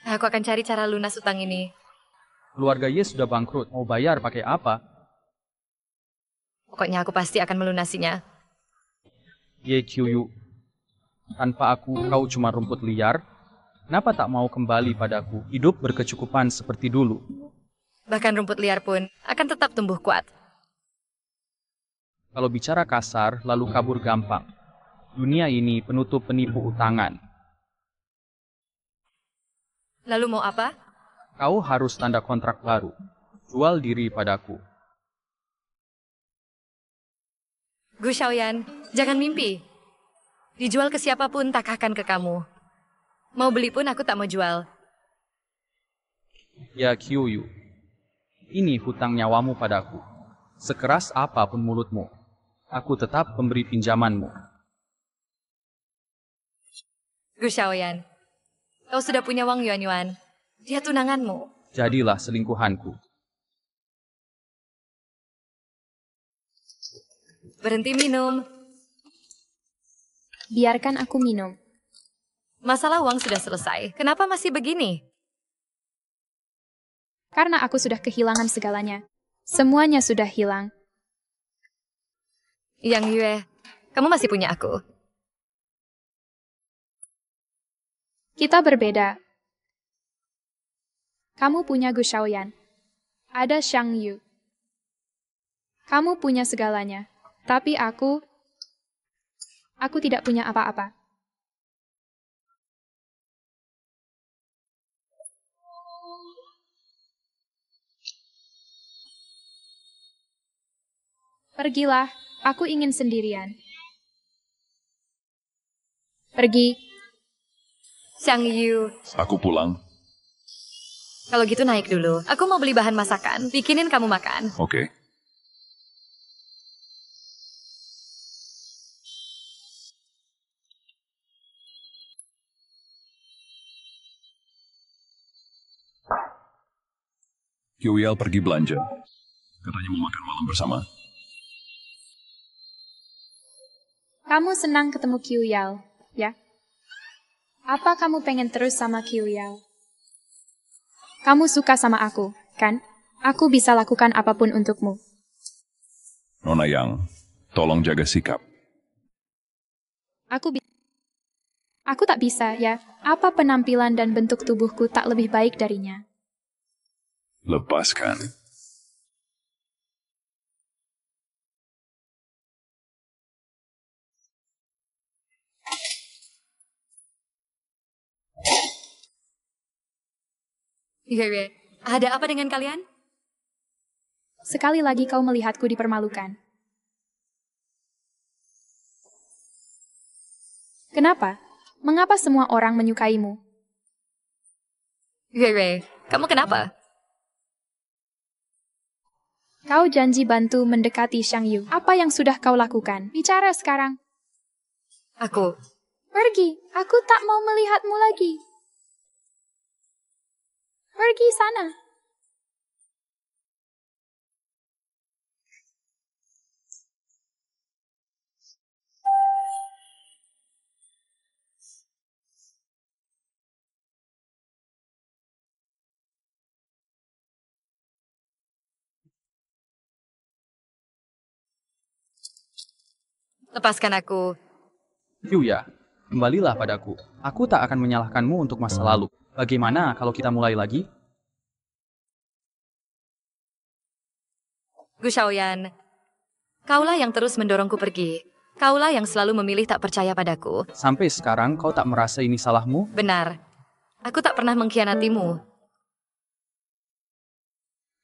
Aku akan cari cara lunas utang ini. Keluarga Ye sudah bangkrut, mau bayar pakai apa? Pokoknya aku pasti akan melunasinya. Ye Qiuyu, tanpa aku kau cuma rumput liar. Kenapa tak mau kembali padaku, hidup berkecukupan seperti dulu? Bahkan rumput liar pun akan tetap tumbuh kuat. Kalau bicara kasar, lalu kabur gampang. Dunia ini penutup penipu utangan. Lalu mau apa? Kau harus tanda kontrak baru. Jual diri padaku. Gu Xiaoyan, jangan mimpi. Dijual ke siapapun tak akan ke kamu. Mau beli pun aku tak mau jual. Ya Qiuyu, ini hutang nyawamu padaku. Sekeras apapun mulutmu, aku tetap pemberi pinjamanmu. Gu Xiaoyan, kau sudah punya Wang Yuanyuan. Dia tunanganmu. Jadilah selingkuhanku. Berhenti minum. Biarkan aku minum. Masalah uang sudah selesai. Kenapa masih begini? Karena aku sudah kehilangan segalanya. Semuanya sudah hilang. Yang Yue, kamu masih punya aku. Kita berbeda. Kamu punya Gu Xiaoyan. Ada Xiang Yu. Kamu punya segalanya. Tapi aku tidak punya apa-apa. Pergilah, aku ingin sendirian. Pergi. Xiang Yu, Aku pulang. kalau gitu naik dulu. Aku mau beli bahan masakan. Bikinin kamu makan. Oke. Qiuel pergi belanja. Katanya mau makan malam bersama. Kamu senang ketemu Qiu Yao, ya? Apa kamu pengen terus sama Qiu Yao? Kamu suka sama aku, kan? Aku bisa lakukan apapun untukmu. Nona Yang, tolong jaga sikap. Aku tak bisa, ya. Apa penampilan dan bentuk tubuhku tak lebih baik darinya? Lepaskan. Yue, ada apa dengan kalian? Sekali lagi kau melihatku dipermalukan. Kenapa? Mengapa semua orang menyukaimu? Yue, kamu kenapa? Kau janji bantu mendekati Xiang Yu. Apa yang sudah kau lakukan? Bicara sekarang. Aku. Pergi. Aku tak mau melihatmu lagi. Pergi sana. Lepaskan aku. Kyuya, kembalilah padaku. Aku tak akan menyalahkanmu untuk masa lalu. Bagaimana kalau kita mulai lagi? Gu Shaoyan, kaulah yang terus mendorongku pergi. Kaulah yang selalu memilih tak percaya padaku. Sampai sekarang kau tak merasa ini salahmu? Benar. Aku tak pernah mengkhianatimu.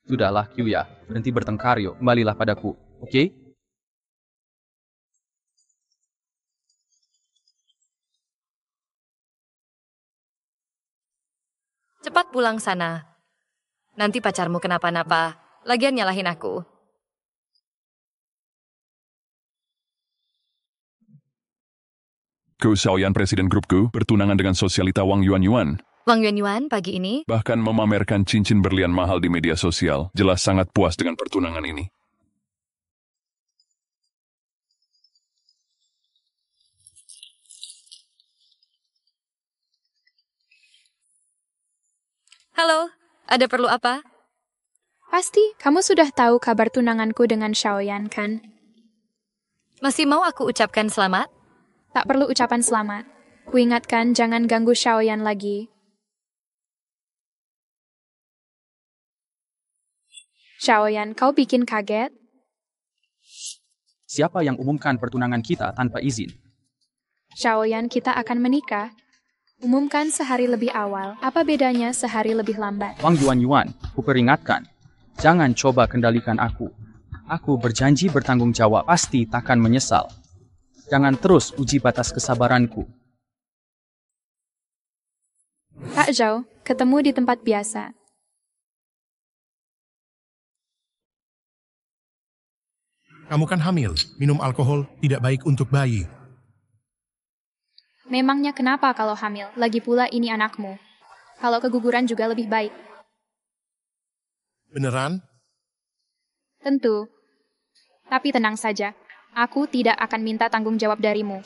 Sudahlah, Kyuya. Berhenti bertengkar yuk. Kembalilah padaku. Oke? Cepat pulang sana. Nanti pacarmu kenapa-napa. Lagian nyalahin aku. Gu Shaoyan Presiden Grupku bertunangan dengan sosialita Wang Yuan. Wang Yuan pagi ini, Bahkan memamerkan cincin berlian mahal di media sosial. Jelas sangat puas dengan pertunangan ini. halo, ada perlu apa? Pasti kamu sudah tahu kabar tunanganku dengan Shaoyan, kan? Masih mau aku ucapkan selamat? Tak perlu ucapan selamat. Kuingatkan jangan ganggu Shaoyan lagi. Shaoyan, kau bikin kaget? Siapa yang umumkan pertunangan kita tanpa izin? Shaoyan, kita akan menikah. Umumkan sehari lebih awal. Apa bedanya sehari lebih lambat? Wang Yuan, kuperingatkan. Jangan coba kendalikan aku. Aku berjanji bertanggung jawab. Pasti takkan menyesal. Jangan terus uji batas kesabaranku. Kak Zhao, ketemu di tempat biasa. Kamu kan hamil, minum alkohol tidak baik untuk bayi. Memangnya kenapa kalau hamil? Lagi pula ini anakmu. Kalau keguguran juga lebih baik. Beneran? Tentu. Tapi tenang saja. Aku tidak akan minta tanggung jawab darimu.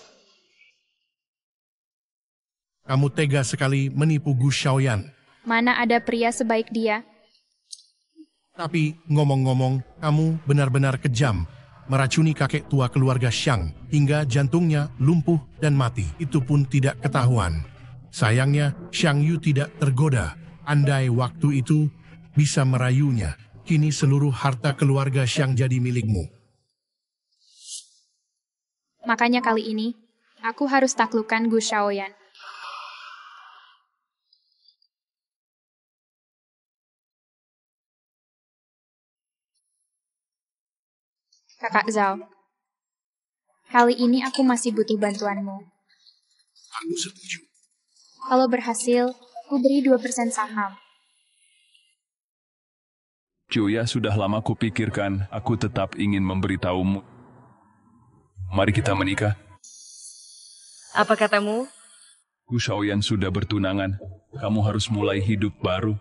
Kamu tega sekali menipu Gu Shaoyan. Mana ada pria sebaik dia? Tapi ngomong-ngomong, kamu benar-benar kejam. Meracuni kakek tua keluarga Xiang hingga jantungnya lumpuh dan mati. Itu pun tidak ketahuan. Sayangnya, Xiang Yu tidak tergoda. Andai waktu itu bisa merayunya, kini seluruh harta keluarga Xiang jadi milikmu. Makanya kali ini, aku harus taklukkan Gu Shaoyan. Kakak Zhao, kali ini aku masih butuh bantuanmu. Aku setuju. Kalau berhasil, aku beri 2% saham. Kyuya, sudah lama kupikirkan, aku tetap ingin memberitahumu. Mari kita menikah. Apa katamu? Gu Shaoyan sudah bertunangan. Kamu harus mulai hidup baru.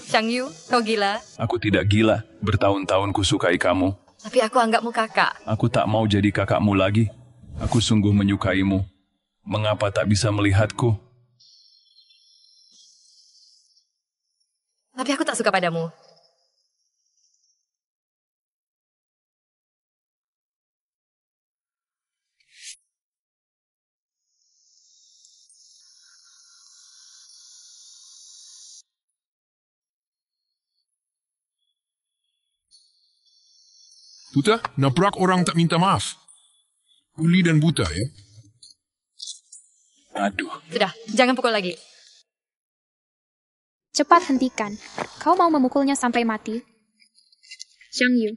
Xiang Yu, kau gila? Aku tidak gila. Bertahun-tahun kusukai kamu. Tapi aku anggapmu kakak. Aku tak mau jadi kakakmu lagi. Aku sungguh menyukaimu. Mengapa tak bisa melihatku? Tapi aku tak suka padamu. Buta, nabrak orang tak minta maaf. Kuli dan buta ya. Aduh. Sudah, jangan pukul lagi. Cepat hentikan. Kau mau memukulnya sampai mati? Xiang Yu,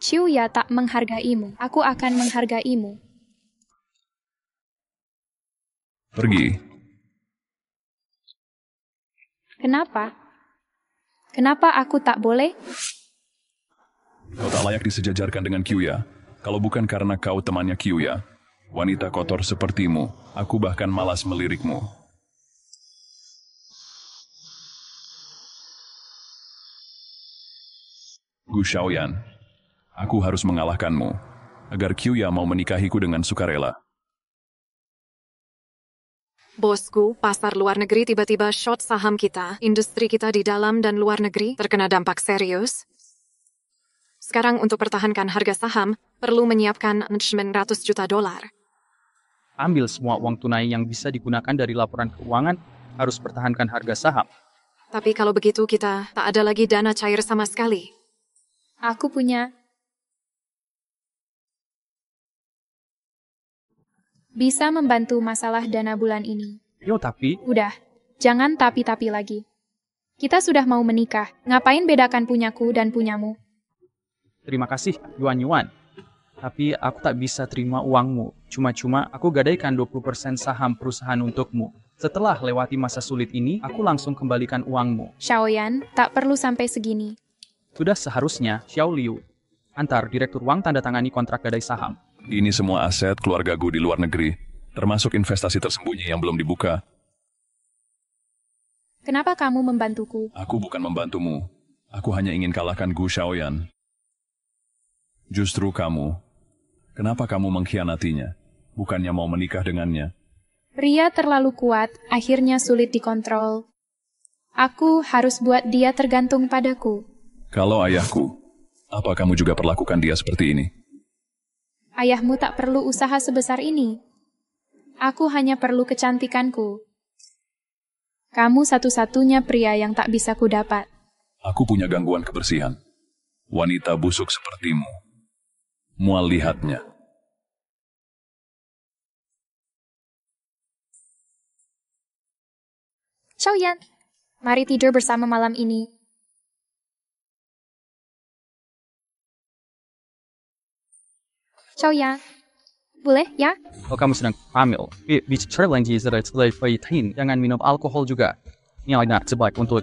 Kyuya tak menghargaimu. Aku akan menghargaimu. Pergi. Kenapa? Kenapa aku tak boleh? Kau tak layak disejajarkan dengan Kyuya. Kalau bukan karena kau temannya Kyuya, wanita kotor sepertimu, aku bahkan malas melirikmu. Gu Shaoyan, aku harus mengalahkanmu, agar Kyuya mau menikahiku dengan sukarela. Bosku, pasar luar negeri tiba-tiba short saham kita. Industri kita di dalam dan luar negeri terkena dampak serius. Sekarang untuk pertahankan harga saham, perlu menyiapkan $900 juta. Ambil semua uang tunai yang bisa digunakan dari laporan keuangan, harus pertahankan harga saham. Tapi kalau begitu kita tak ada lagi dana cair sama sekali. Aku punya. Bisa membantu masalah dana bulan ini. Yo, tapi Udah, jangan tapi-tapi lagi. Kita sudah mau menikah, ngapain bedakan punyaku dan punyamu? terima kasih, Yuan. Tapi aku tak bisa terima uangmu. Cuma-cuma aku gadaikan 20% saham perusahaan untukmu. Setelah lewati masa sulit ini, aku langsung kembalikan uangmu. Xiaoyan, tak perlu sampai segini. Sudah seharusnya, Xiao Liu. Antar Direktur Wang tanda tangani kontrak gadai saham. Ini semua aset keluargaku di luar negeri, termasuk investasi tersembunyi yang belum dibuka. Kenapa kamu membantuku? Aku bukan membantumu. Aku hanya ingin kalahkan Gu Xiaoyan. Justru kamu. Kenapa kamu mengkhianatinya? Bukannya mau menikah dengannya? Pria terlalu kuat, akhirnya sulit dikontrol. Aku harus buat dia tergantung padaku. Kalau ayahku, apa kamu juga perlakukan dia seperti ini? Ayahmu tak perlu usaha sebesar ini. Aku hanya perlu kecantikanku. Kamu satu-satunya pria yang tak bisa kudapat. Aku punya gangguan kebersihan. Wanita busuk sepertimu. Mual lihatnya. Xiaoyan, mari tidur bersama malam ini. Xiaoyan, boleh ya? Kalau kamu sedang hamil, bicara lagi setelah faitain, jangan minum alkohol juga. Ini adalah sebaik untuk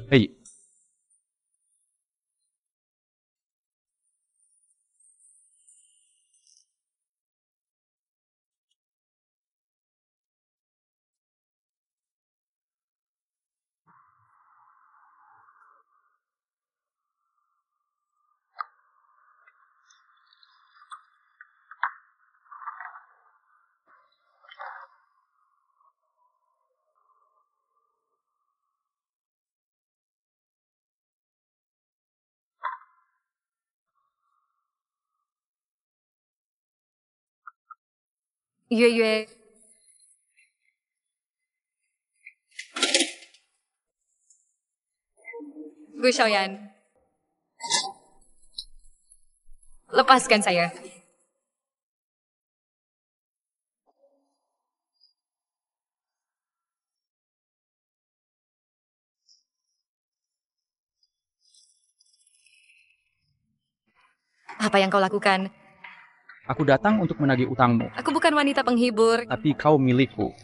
Yue. Gu Xiaoyan. Lepaskan saya. Apa yang kau lakukan? Aku datang untuk menagih utangmu, Aku bukan wanita penghibur. tapi kau milikku.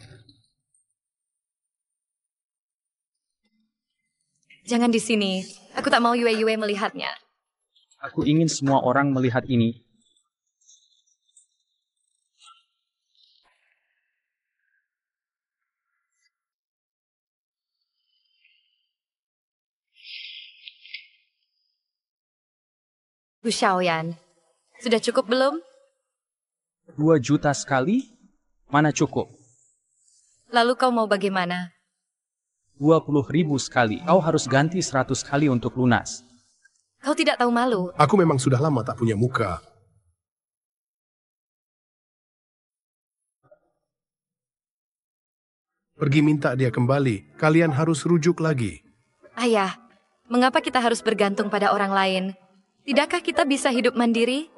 Jangan di sini. Aku tak mau Yue melihatnya. Aku ingin semua orang melihat ini. Gu Xiaoyan, sudah cukup belum? 2 juta sekali? Mana cukup? Lalu kau mau bagaimana? 20.000 sekali. Kau harus ganti 100 kali untuk lunas. Kau tidak tahu malu. Aku memang sudah lama tak punya muka. Pergi minta dia kembali. Kalian harus rujuk lagi. Ayah, mengapa kita harus bergantung pada orang lain? Tidakkah kita bisa hidup mandiri?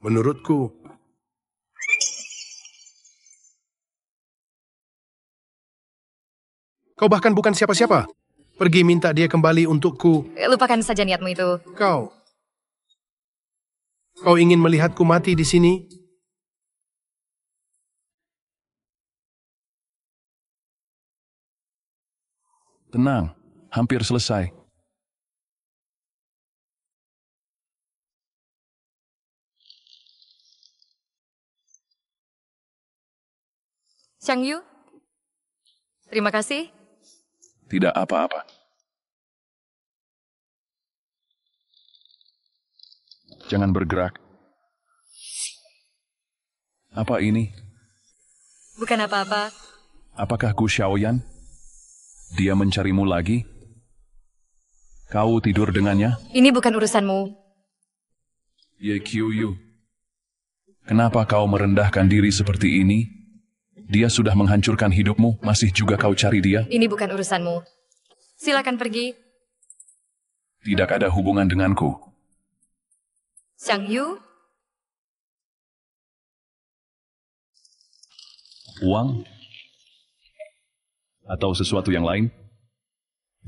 Menurutku, kau bahkan bukan siapa-siapa. Pergi minta dia kembali untukku. Lupakan saja niatmu itu. Kau ingin melihatku mati di sini? Tenang, hampir selesai. Xiang Yu, terima kasih. Tidak apa-apa. Jangan bergerak. Apa ini? Bukan apa-apa. Apakah Gu Xiaoyan? Dia mencarimu lagi? Kau tidur dengannya? Ini bukan urusanmu. Ye Qiuyu, kenapa kau merendahkan diri seperti ini? Dia sudah menghancurkan hidupmu, masih juga kau cari dia? Ini bukan urusanmu. Silakan pergi. Tidak ada hubungan denganku. Xiang Yu, Uang? Atau sesuatu yang lain?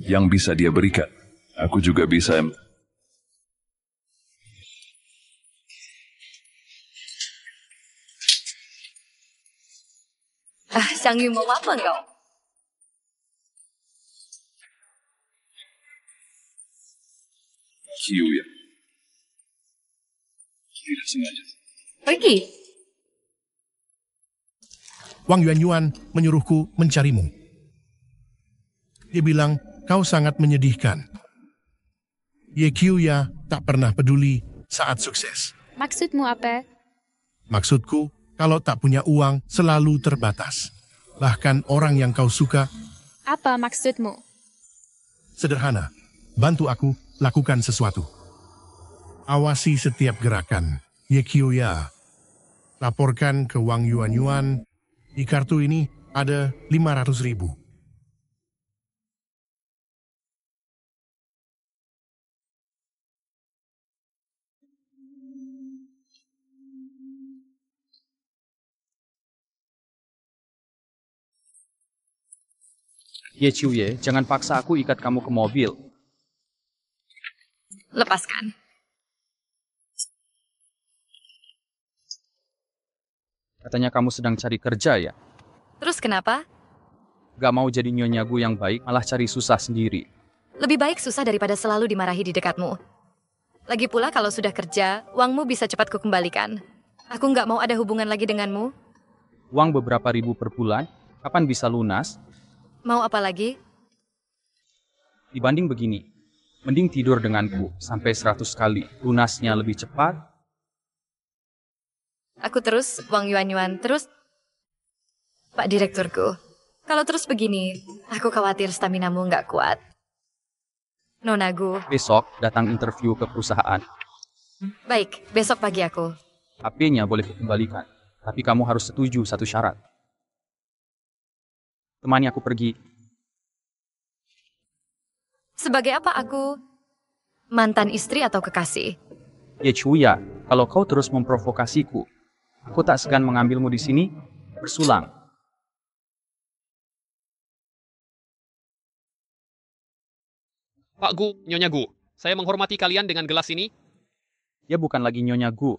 Yang bisa dia berikan. Aku juga bisa. Xiang Yu mau apa kau? Qiu ya. Tidak sengaja. Pergi. Wang Yuanyuan menyuruhku mencarimu. Dia bilang, kau sangat menyedihkan. Ye Qiuya tak pernah peduli saat sukses. Maksudmu apa? Maksudku, kalau tak punya uang selalu terbatas. Bahkan orang yang kau suka, Apa maksudmu? sederhana. Bantu aku lakukan sesuatu. Awasi setiap gerakan. Ye Qiuya. Laporkan ke Wang Yuanyuan. Di kartu ini ada 500.000. Ye Qiuye, jangan paksa aku ikat kamu ke mobil. Lepaskan. Katanya kamu sedang cari kerja ya? Terus kenapa? Gak mau jadi Nyonya Gu yang baik, malah cari susah sendiri. Lebih baik susah daripada selalu dimarahi di dekatmu. Lagi pula kalau sudah kerja, uangmu bisa cepat kukembalikan. Aku nggak mau ada hubungan lagi denganmu. Uang beberapa ribu per bulan, kapan bisa lunas? Mau apa lagi? Dibanding begini, mending tidur denganku sampai 100 kali. Lunasnya lebih cepat. Aku terus, Wang Yuanyuan, terus. Pak Direkturku, kalau terus begini, aku khawatir staminamu nggak kuat. Nona Gu, Besok datang interview ke perusahaan. baik, besok pagi aku. HP-nya boleh dikembalikan, tapi kamu harus setuju satu syarat. Temani aku pergi. Sebagai apa aku? Mantan istri atau kekasih? Ye Qiuya, kalau kau terus memprovokasiku, aku tak segan mengambilmu di sini, bersulang. Pak Gu, Nyonya Gu, saya menghormati kalian dengan gelas ini. Dia bukan lagi Nyonya Gu.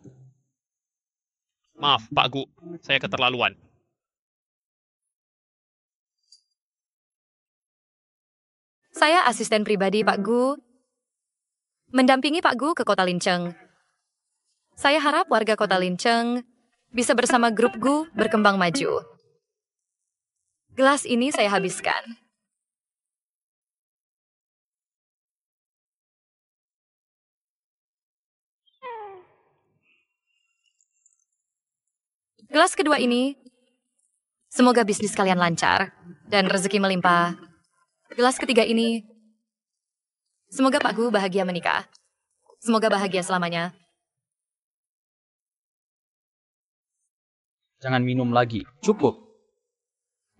Maaf, Pak Gu, saya keterlaluan. Saya asisten pribadi Pak Gu. Mendampingi Pak Gu ke kota Lincheng. Saya harap warga kota Lincheng bisa bersama grup Gu berkembang maju. Gelas ini saya habiskan. Gelas kedua ini, semoga bisnis kalian lancar dan rezeki melimpah. Gelas ketiga ini, semoga Pak Gu bahagia menikah. Semoga bahagia selamanya. Jangan minum lagi, cukup.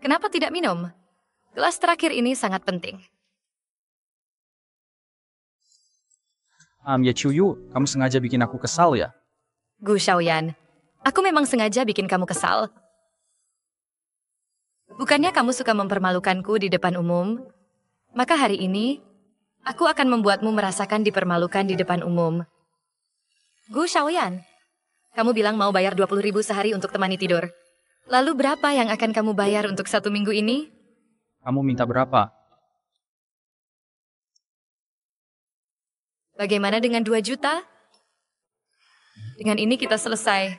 Kenapa tidak minum? Gelas terakhir ini sangat penting. Ye Qiuyu, kamu sengaja bikin aku kesal ya? Gu Xiaoyan, aku memang sengaja bikin kamu kesal. Bukannya kamu suka mempermalukanku di depan umum? Maka hari ini, aku akan membuatmu merasakan dipermalukan di depan umum. Gu Xiaoyan, kamu bilang mau bayar 20.000 sehari untuk temani tidur. Lalu berapa yang akan kamu bayar untuk 1 minggu ini? Kamu minta berapa? Bagaimana dengan 2 juta? Dengan ini kita selesai.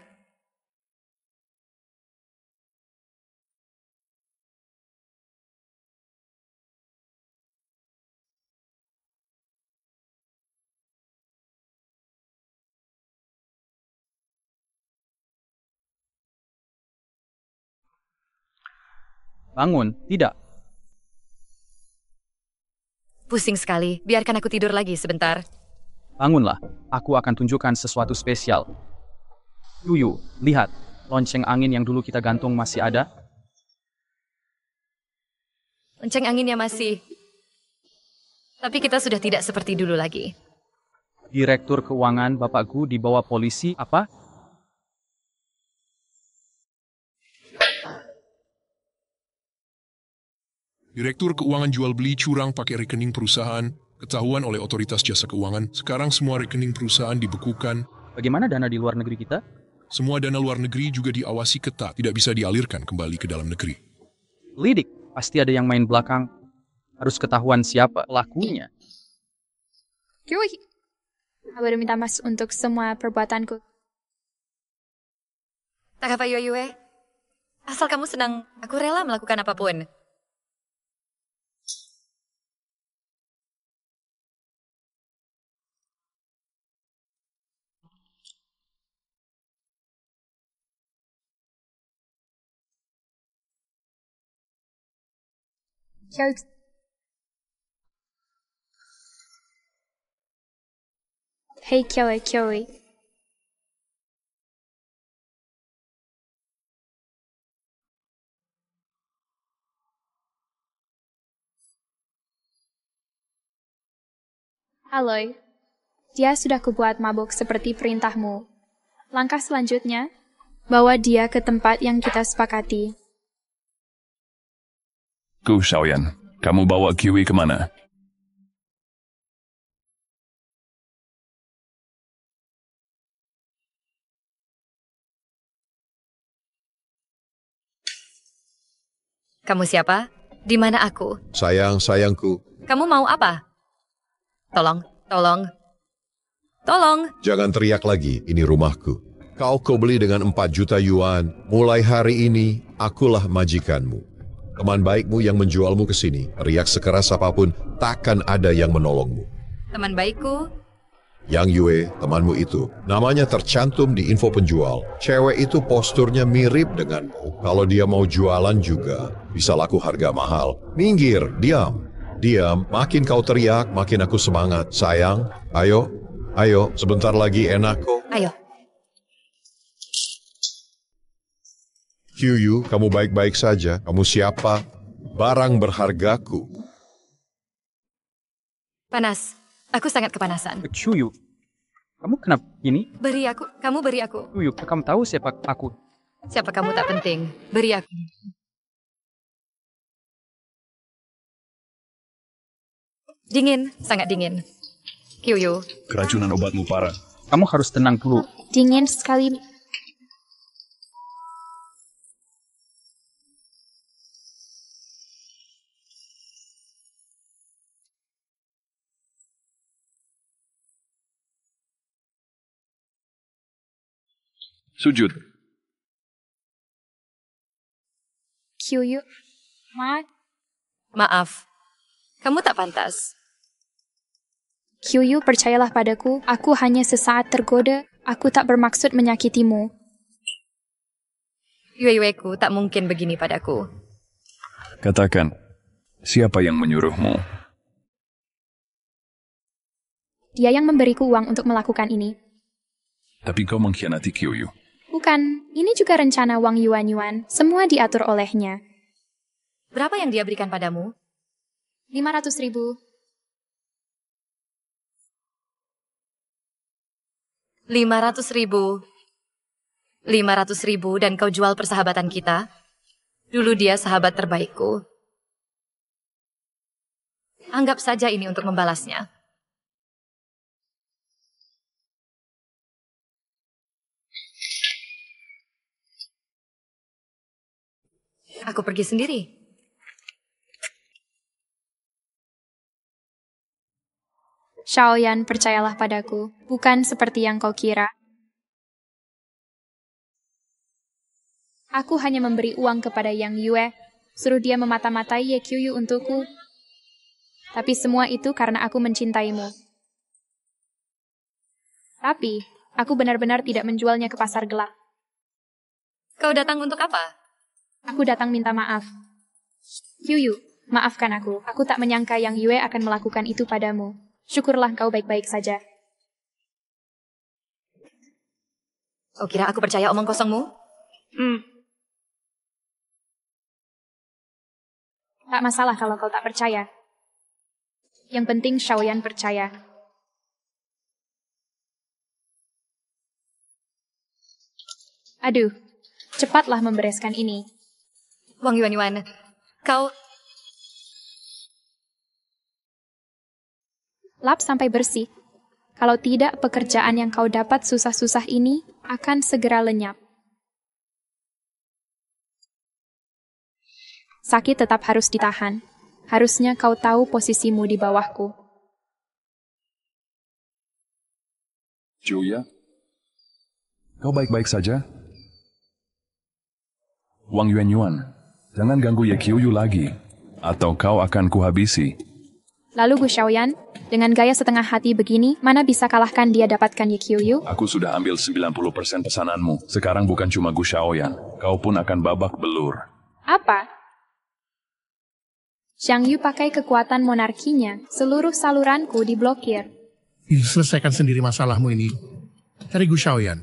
Bangun, tidak. Pusing sekali, biarkan aku tidur lagi sebentar. Bangunlah, aku akan tunjukkan sesuatu spesial. Yuyu, lihat, lonceng angin yang dulu kita gantung masih ada? Lonceng anginnya masih. Tapi kita sudah tidak seperti dulu lagi. Direktur keuangan Bapak Gu dibawa polisi, apa? Direktur keuangan jual beli curang pakai rekening perusahaan, ketahuan oleh otoritas jasa keuangan. Sekarang semua rekening perusahaan dibekukan. Bagaimana dana di luar negeri kita? Semua dana luar negeri juga diawasi ketat, tidak bisa dialirkan kembali ke dalam negeri. Lidik, pasti ada yang main belakang. Harus ketahuan siapa pelakunya. Yui. Aku udah minta maaf untuk semua perbuatanku. Tak apa Yue. Asal kamu senang, aku rela melakukan apapun. Hey Kyoi. Aloy, dia sudah kubuat mabuk seperti perintahmu. Langkah selanjutnya, bawa dia ke tempat yang kita sepakati. Gu Shaoyan, kamu bawa Kiwi kemana? Kamu siapa? Di mana aku? Sayangku. Kamu mau apa? Tolong. Jangan teriak lagi, ini rumahku. Kau beli dengan 4 juta yuan. Mulai hari ini, akulah majikanmu. Teman baikmu yang menjualmu ke sini, teriak sekeras apapun, takkan ada yang menolongmu. Teman baikku? Yang Yue, temanmu itu, namanya tercantum di info penjual. Cewek itu posturnya mirip denganmu. Kalau dia mau jualan juga, bisa laku harga mahal. Minggir, diam, makin kau teriak, makin aku semangat. Sayang, ayo, sebentar lagi enak kok. Ayo. Yu, kamu baik-baik saja. Kamu siapa? Barang berhargaku. Panas. Aku sangat kepanasan. Yuyu, kamu kenapa gini? Kamu beri aku. Yuyu, kamu tahu siapa aku? Siapa kamu tak penting. Beri aku. Dingin, sangat dingin. Kyuyu. Keracunan obatmu parah. Kamu harus tenang dulu. Dingin sekali. Sujud. Kyuyu. Maaf. Kamu tak pantas. Kyuyu, percayalah padaku. Aku hanya sesaat tergoda. Aku tak bermaksud menyakitimu. Yueku tak mungkin begini padaku. Katakan, siapa yang menyuruhmu? Dia yang memberiku uang untuk melakukan ini. Tapi kau mengkhianati Kyuyu. Bukan, ini juga rencana Wang Yuan. Semua diatur olehnya. Berapa yang dia berikan padamu? 500.000. 500.000. 500.000 dan kau jual persahabatan kita? Dulu dia sahabat terbaikku. Anggap saja ini untuk membalasnya. Aku pergi sendiri. Shaoyan, percayalah padaku. Bukan seperti yang kau kira. Aku hanya memberi uang kepada Yang Yue. Suruh dia memata-matai Ye Kyuyu untukku. Tapi semua itu karena aku mencintaimu. Tapi, aku benar-benar tidak menjualnya ke pasar gelap. Kau datang untuk apa? Aku datang minta maaf. Yuyu, maafkan aku. Aku tak menyangka Yang Yue akan melakukan itu padamu. Syukurlah kau baik-baik saja. Kau kira aku percaya omong kosongmu? Tak masalah kalau kau tak percaya. Yang penting Xiaoyan percaya. Aduh, cepatlah membereskan ini. Wang Yuan, kau... Lap sampai bersih. Kalau tidak, pekerjaan yang kau dapat susah-susah ini akan segera lenyap. Sakit tetap harus ditahan. Harusnya kau tahu posisimu di bawahku. Juya, kau baik-baik saja? Wang Yuan, jangan ganggu Ye Qiuyu lagi, atau kau akan kuhabisi. Lalu Gu Xiaoyan, dengan gaya setengah hati begini, mana bisa kalahkan dia dapatkan Ye Qiuyu? Aku sudah ambil 90% pesananmu. Sekarang bukan cuma Gu Xiaoyan, kau pun akan babak belur. Apa? Xiang Yu pakai kekuatan monarkinya, seluruh saluranku diblokir. Selesaikan sendiri masalahmu ini. Cari Gu Xiaoyan.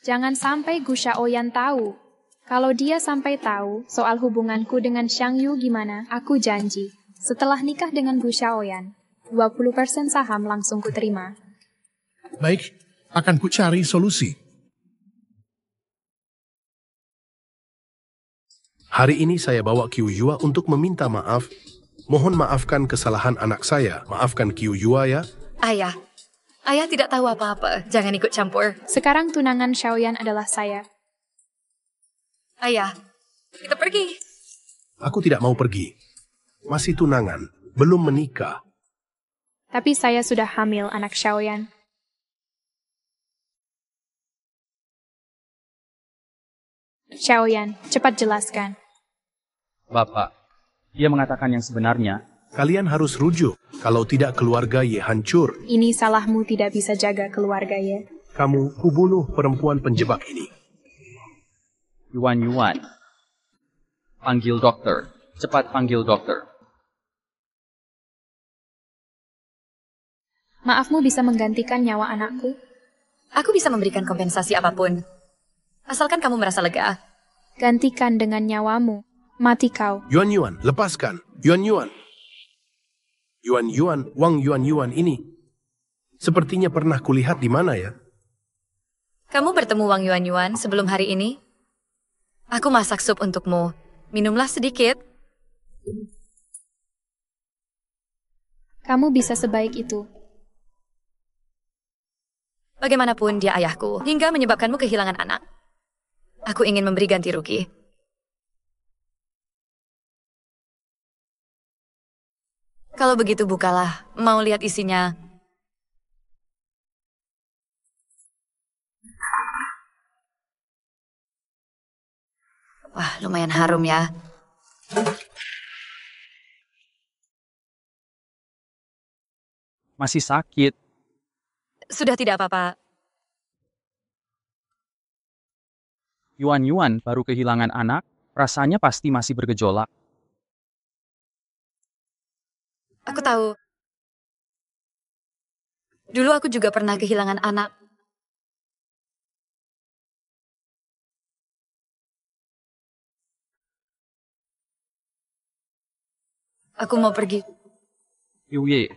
Jangan sampai Gu Xiaoyan tahu. Kalau dia sampai tahu soal hubunganku dengan Xiang Yu gimana, aku janji. Setelah nikah dengan Gu Xiaoyan, 20% saham langsung kuterima. Baik, akan ku cari solusi. Hari ini saya bawa Qiuyu untuk meminta maaf. Mohon maafkan kesalahan anak saya. Maafkan Qiuyu ya. Ayah tidak tahu apa-apa. Jangan ikut campur. Sekarang tunangan Xiaoyan adalah saya. Ayah, kita pergi. Aku tidak mau pergi. Masih tunangan, belum menikah. Tapi saya sudah hamil anak Xiaoyan. Xiaoyan, cepat jelaskan. Bapak, dia mengatakan yang sebenarnya. Kalian harus rujuk. Kalau tidak keluarga Ye hancur. Ini salahmu tidak bisa jaga keluarga Ye. Kamu kubunuh perempuan penjebak ini. Yuan, panggil dokter. Cepat panggil dokter. Maafmu bisa menggantikan nyawa anakku? Aku bisa memberikan kompensasi apapun. Asalkan kamu merasa lega. Gantikan dengan nyawamu. Mati kau. Yuan, lepaskan. Yuan, Wang Yuan ini. Sepertinya pernah kulihat di mana ya? Kamu bertemu Wang Yuan sebelum hari ini? Aku masak sup untukmu. Minumlah sedikit. Kamu bisa sebaik itu. Bagaimanapun dia ayahku, hingga menyebabkanmu kehilangan anak. Aku ingin memberi ganti rugi. Kalau begitu bukalah, mau lihat isinya. Wah, lumayan harum ya. Masih sakit. Sudah tidak apa-apa. Yuan baru kehilangan anak, rasanya pasti masih bergejolak. Aku tahu. Dulu aku juga pernah kehilangan anak. Aku mau pergi. Yuye.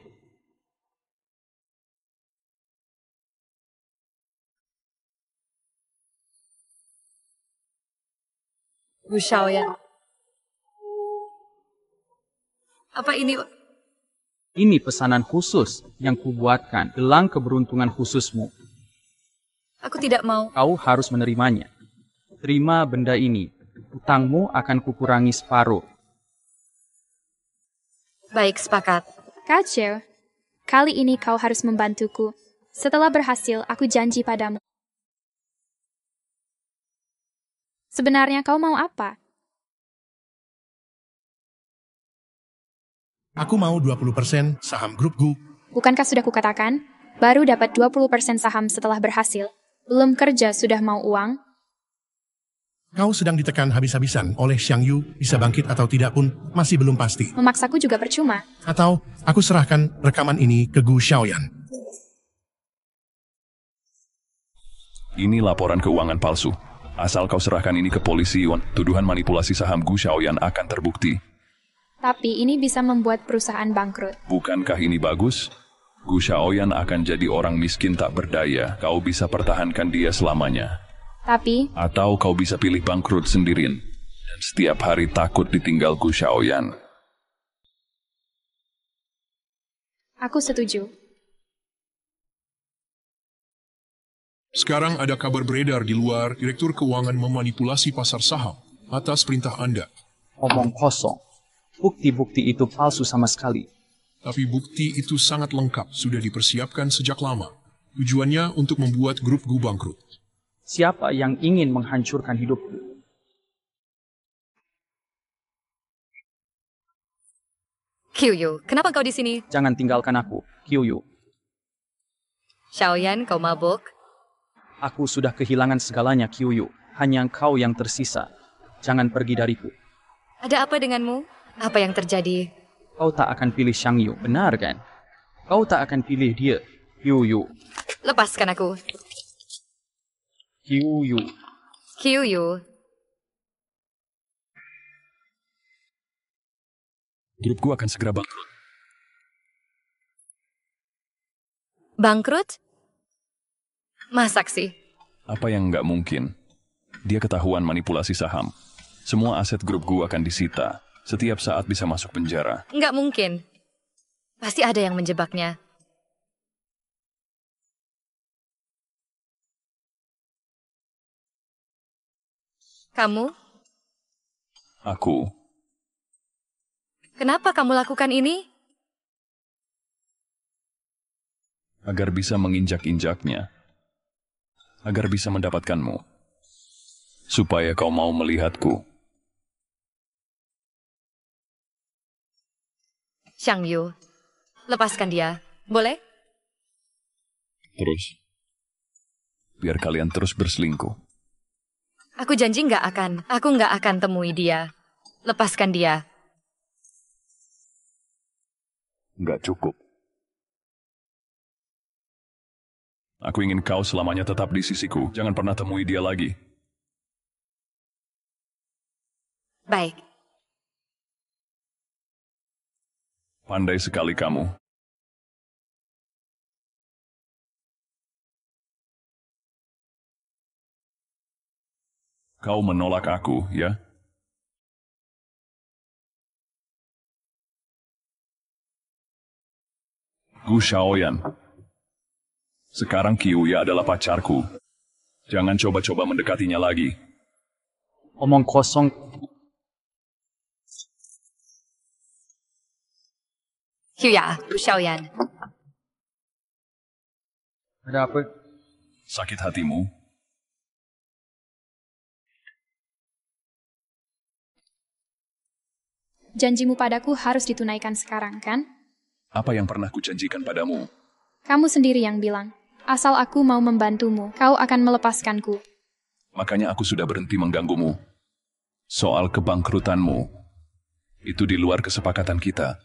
Gu Xiaoyan. Apa ini? Ini pesanan khusus yang kubuatkan, gelang keberuntungan khususmu. Aku tidak mau. Kau harus menerimanya. Terima benda ini. Utangmu akan kukurangi separuh. Baik, sepakat. Kacau. Kali ini kau harus membantuku. Setelah berhasil, aku janji padamu. Sebenarnya kau mau apa? Aku mau 20% saham grup Gu. Bukankah sudah kukatakan? Baru dapat 20% saham setelah berhasil. Belum kerja sudah mau uang? Kau sedang ditekan habis-habisan oleh Xiang Yu, bisa bangkit atau tidak pun masih belum pasti. Memaksaku juga percuma. Atau aku serahkan rekaman ini ke Gu Xiaoyan. Ini laporan keuangan palsu. Asal kau serahkan ini ke polisi, tuduhan manipulasi saham Gu Xiaoyan akan terbukti. Tapi ini bisa membuat perusahaan bangkrut. Bukankah ini bagus? Gu Xiaoyan akan jadi orang miskin tak berdaya. Kau bisa pertahankan dia selamanya. Tapi, atau kau bisa pilih bangkrut sendirian. Dan setiap hari takut ditinggal Gu Xiaoyan. aku setuju. Sekarang ada kabar beredar di luar, Direktur Keuangan memanipulasi pasar saham atas perintah Anda. Omong kosong. Bukti-bukti itu palsu sama sekali. Tapi bukti itu sangat lengkap, sudah dipersiapkan sejak lama. Tujuannya untuk membuat grup Gu bangkrut. Siapa yang ingin menghancurkan hidupku? Qiuyu, kenapa kau di sini? Jangan tinggalkan aku, Qiuyu. Xiaoyan, kau mabuk? Aku sudah kehilangan segalanya, Qiuyu. Hanya kau yang tersisa. Jangan pergi dariku. Ada apa denganmu? Apa yang terjadi? Kau tak akan pilih Xiang Yu, benar kan? Kau tak akan pilih dia, Qiuyu. Lepaskan aku. Qiuyu. Qiuyu. Grupku akan segera bangkrut. Bangkrut? Masak sih. Apa yang nggak mungkin? Dia ketahuan manipulasi saham. Semua aset grup Gu akan disita. Setiap saat bisa masuk penjara. Nggak mungkin. Pasti ada yang menjebaknya. Kamu? Aku. Kenapa kamu lakukan ini? Agar bisa menginjak-injaknya. Agar bisa mendapatkanmu. Supaya kau mau melihatku. Xiang Yu, lepaskan dia. Boleh? Terus. Biar kalian terus berselingkuh. Aku janji nggak akan. Aku nggak akan temui dia. Lepaskan dia. Nggak cukup. Aku ingin kau selamanya tetap di sisiku. Jangan pernah temui dia lagi. Baik. Pandai sekali kamu. Kau menolak aku, ya? Gu Xiaoyan. Sekarang Qiuya adalah pacarku. Jangan coba-coba mendekatinya lagi. Omong kosong. Qiuya, Gu Xiaoyan. Ada apa? Sakit hatimu? Janjimu padaku harus ditunaikan sekarang, kan? Apa yang pernah kujanjikan padamu? Kamu sendiri yang bilang. Asal aku mau membantumu, kau akan melepaskanku. Makanya aku sudah berhenti mengganggumu. Soal kebangkrutanmu. Itu di luar kesepakatan kita.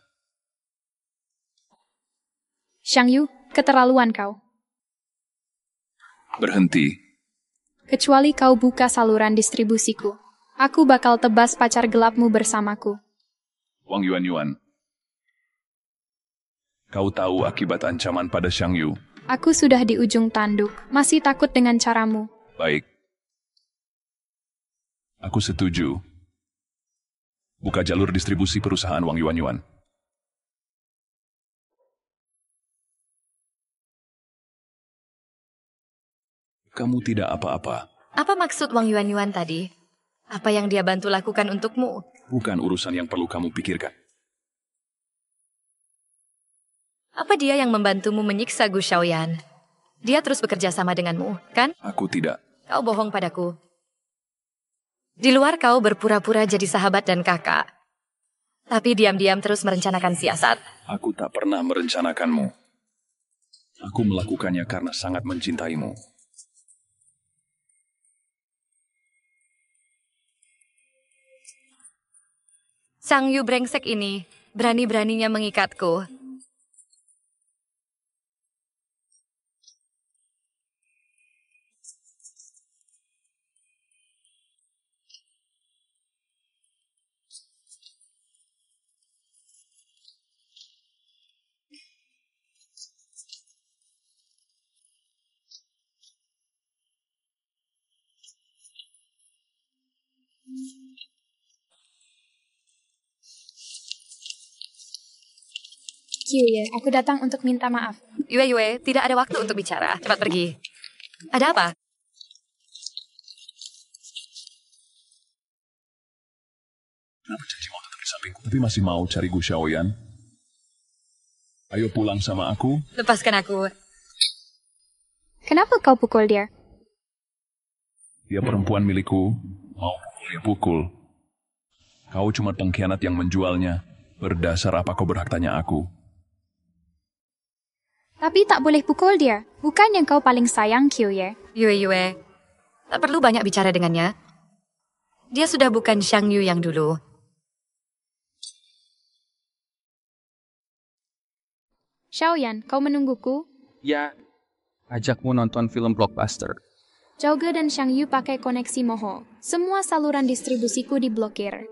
Xiang Yu, keterlaluan kau. Berhenti. Kecuali kau buka saluran distribusiku. Aku bakal tebas pacar gelapmu bersamaku. Wang Yuan. Kau tahu akibat ancaman pada Xiang Yu. Aku sudah di ujung tanduk, masih takut dengan caramu. Baik. Aku setuju. Buka jalur distribusi perusahaan Wang Yuan. Kamu tidak apa-apa. Apa maksud Wang Yuan tadi? Apa yang dia bantu lakukan untukmu? Bukan urusan yang perlu kamu pikirkan. Apa dia yang membantumu menyiksa Gu Xiaoyan? Dia terus bekerja sama denganmu, kan? Aku tidak. Kau bohong padaku. Di luar kau berpura-pura jadi sahabat dan kakak. Tapi diam-diam terus merencanakan siasat. Aku tak pernah merencanakanmu. Aku melakukannya karena sangat mencintaimu. Xiang Yu brengsek ini berani-beraninya mengikatku. Kyuye, aku datang untuk minta maaf. Yue, tidak ada waktu untuk bicara. Cepat pergi. Ada apa? Kenapa janji mau tetap di sampingku, tapi masih mau cari Gu Xiaoyan? Ayo pulang sama aku. Lepaskan aku. Kenapa kau pukul dia? Dia perempuan milikku. Mau pukul ya pukul. Kau cuma pengkhianat yang menjualnya. Berdasar apa kau berhak tanya aku? Tapi tak boleh pukul dia. Bukan yang kau paling sayang, Kyuye. Yue, tak perlu banyak bicara dengannya. Dia sudah bukan Xiang Yu yang dulu. Xiaoyan, kau menungguku? Ya, ajakmu nonton film blockbuster. Zhouge dan Xiang Yu pakai koneksi Moho. Semua saluran distribusiku diblokir.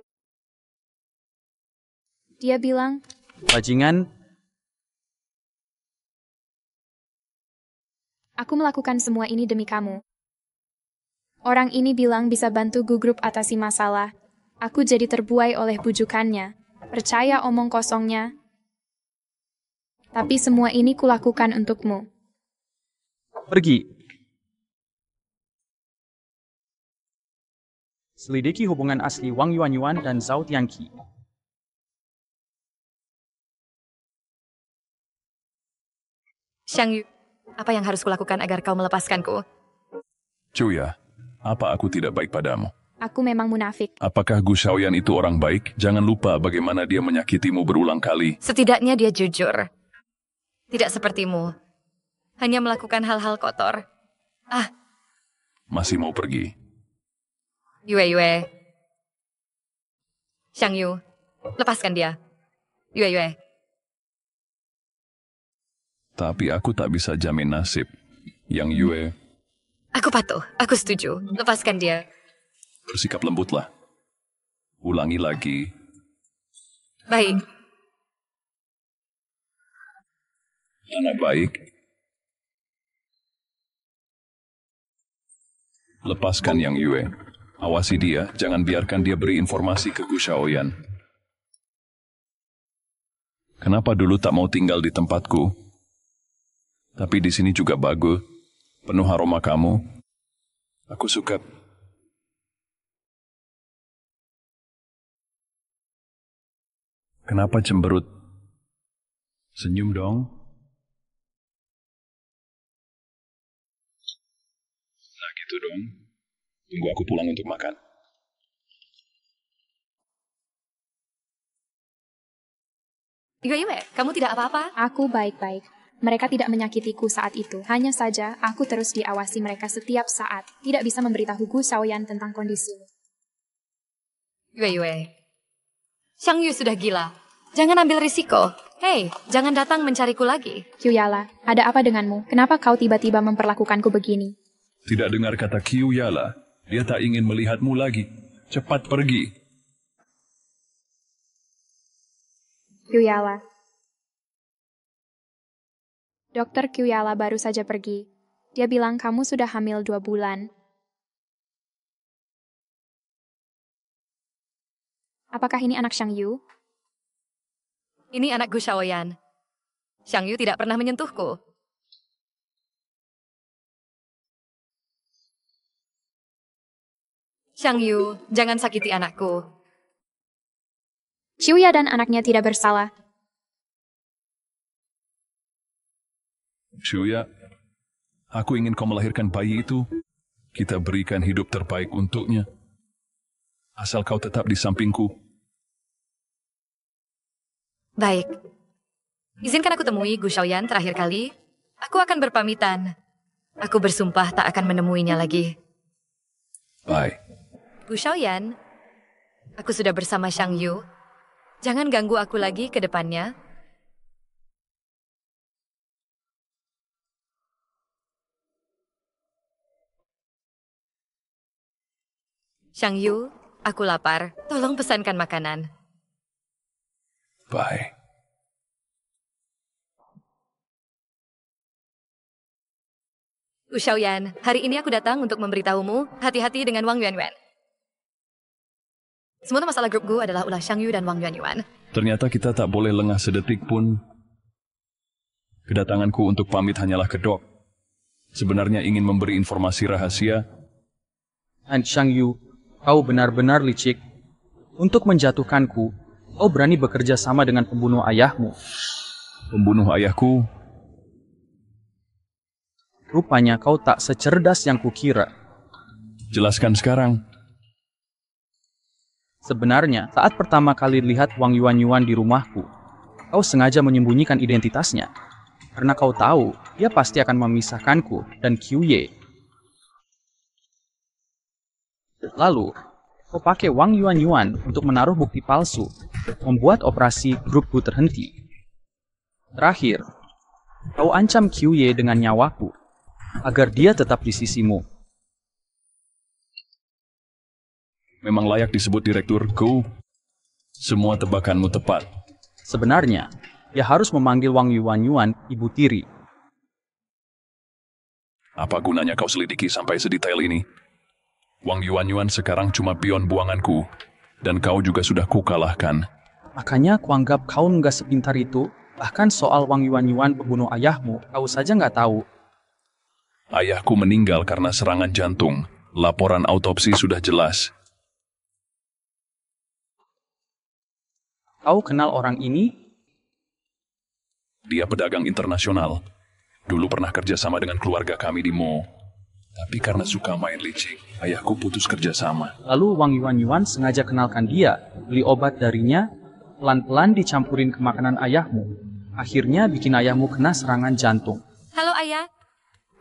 Dia bilang, Bajingan, aku melakukan semua ini demi kamu. Orang ini bilang bisa bantu Gu Group atasi masalah. Aku jadi terbuai oleh bujukannya. Percaya omong kosongnya. Tapi semua ini kulakukan untukmu. pergi. Selidiki hubungan asli Wang Yuanyuan dan Zhao Tianqi. Xiang Yu, apa yang harus kulakukan agar kau melepaskanku? Cuya, apa aku tidak baik padamu? Aku memang munafik. Apakah Gu Xiaoyan itu orang baik? Jangan lupa bagaimana dia menyakitimu berulang kali. Setidaknya dia jujur. Tidak sepertimu. Hanya melakukan hal-hal kotor. Masih mau pergi? Yue. Xiang Yu, lepaskan dia. Yue. Tapi aku tak bisa jamin nasib. Yang Yue, Aku patuh, aku setuju. Lepaskan dia. bersikap lembutlah. Ulangi lagi. Baik. Anak baik. Lepaskan Yang Yue. Awasi dia, jangan biarkan dia beri informasi ke Gu Xiaoyan. Kenapa dulu tak mau tinggal di tempatku? Tapi di sini juga bagus. Penuh aroma kamu. Aku suka. Kenapa cemberut? Senyum dong. Nah gitu dong. Tunggu aku pulang untuk makan. Yue, kamu tidak apa-apa? Aku baik-baik. Mereka tidak menyakitiku saat itu. Hanya saja, aku terus diawasi mereka setiap saat. Tidak bisa memberitahu Gu Xiaoyan tentang kondisi. Yue. Xiang Yu sudah gila. Jangan ambil risiko. Hei, jangan datang mencariku lagi. Kyuyala, ada apa denganmu? Kenapa kau tiba-tiba memperlakukanku begini? Tidak dengar kata Kiu Yala. Dia tak ingin melihatmu lagi. Cepat pergi. Kyuyala. Dokter Kyuyala baru saja pergi. Dia bilang kamu sudah hamil 2 bulan. Apakah ini anak Xiang Yu? Ini anak Gu Xiaoyan. Xiang Yu tidak pernah menyentuhku. Xiang Yu, jangan sakiti anakku. Kyuya dan anaknya tidak bersalah. Shuya, aku ingin kau melahirkan bayi itu. Kita berikan hidup terbaik untuknya. Asal kau tetap di sampingku. Baik. Izinkan aku temui Gu Xiaoyan terakhir kali. Aku akan berpamitan. Aku bersumpah tak akan menemuinya lagi. Bye. Gu Xiaoyan, aku sudah bersama Xiang Yu. Jangan ganggu aku lagi ke depannya. Xiang Yu, aku lapar. Tolong pesankan makanan. Bye. Gu Xiaoyan, hari ini aku datang untuk memberitahumu, hati-hati dengan Wang Yuanyuan. Semua masalah grup Gu adalah ulah Xiang Yu dan Wang Yuanyuan. Ternyata kita tak boleh lengah sedetik pun. Kedatanganku untuk pamit hanyalah kedok. Sebenarnya ingin memberi informasi rahasia. Han Xiangyu, kau benar-benar licik. Untuk menjatuhkanku, kau berani bekerja sama dengan pembunuh ayahmu. Pembunuh ayahku? Rupanya kau tak secerdas yang kukira. Jelaskan sekarang. Sebenarnya, saat pertama kali lihat Wang Yuan di rumahku, kau sengaja menyembunyikan identitasnya. Karena kau tahu, dia pasti akan memisahkanku dan Qiuye. Lalu, kau pakai Wang Yuan untuk menaruh bukti palsu, membuat operasi grupku terhenti. Terakhir, kau ancam Qiuye dengan nyawaku, agar dia tetap di sisimu. Memang layak disebut Direktur Go. Semua tebakanmu tepat. Sebenarnya, dia harus memanggil Wang Yuan ibu tiri. Apa gunanya kau selidiki sampai sedetail ini? Wang Yuan sekarang cuma pion buanganku, dan kau juga sudah kukalahkan. Makanya kuanggap kau nggak sepintar itu. Bahkan soal Wang Yuan pembunuh ayahmu, kau saja nggak tahu. Ayahku meninggal karena serangan jantung. Laporan autopsi sudah jelas. Kau kenal orang ini? Dia pedagang internasional. Dulu pernah kerja sama dengan keluarga kami di Mo. Tapi karena suka main licik, ayahku putus kerja sama. Lalu Wang Yuan sengaja kenalkan dia, beli obat darinya, pelan-pelan dicampurin ke makanan ayahmu. Akhirnya bikin ayahmu kena serangan jantung. Halo ayah.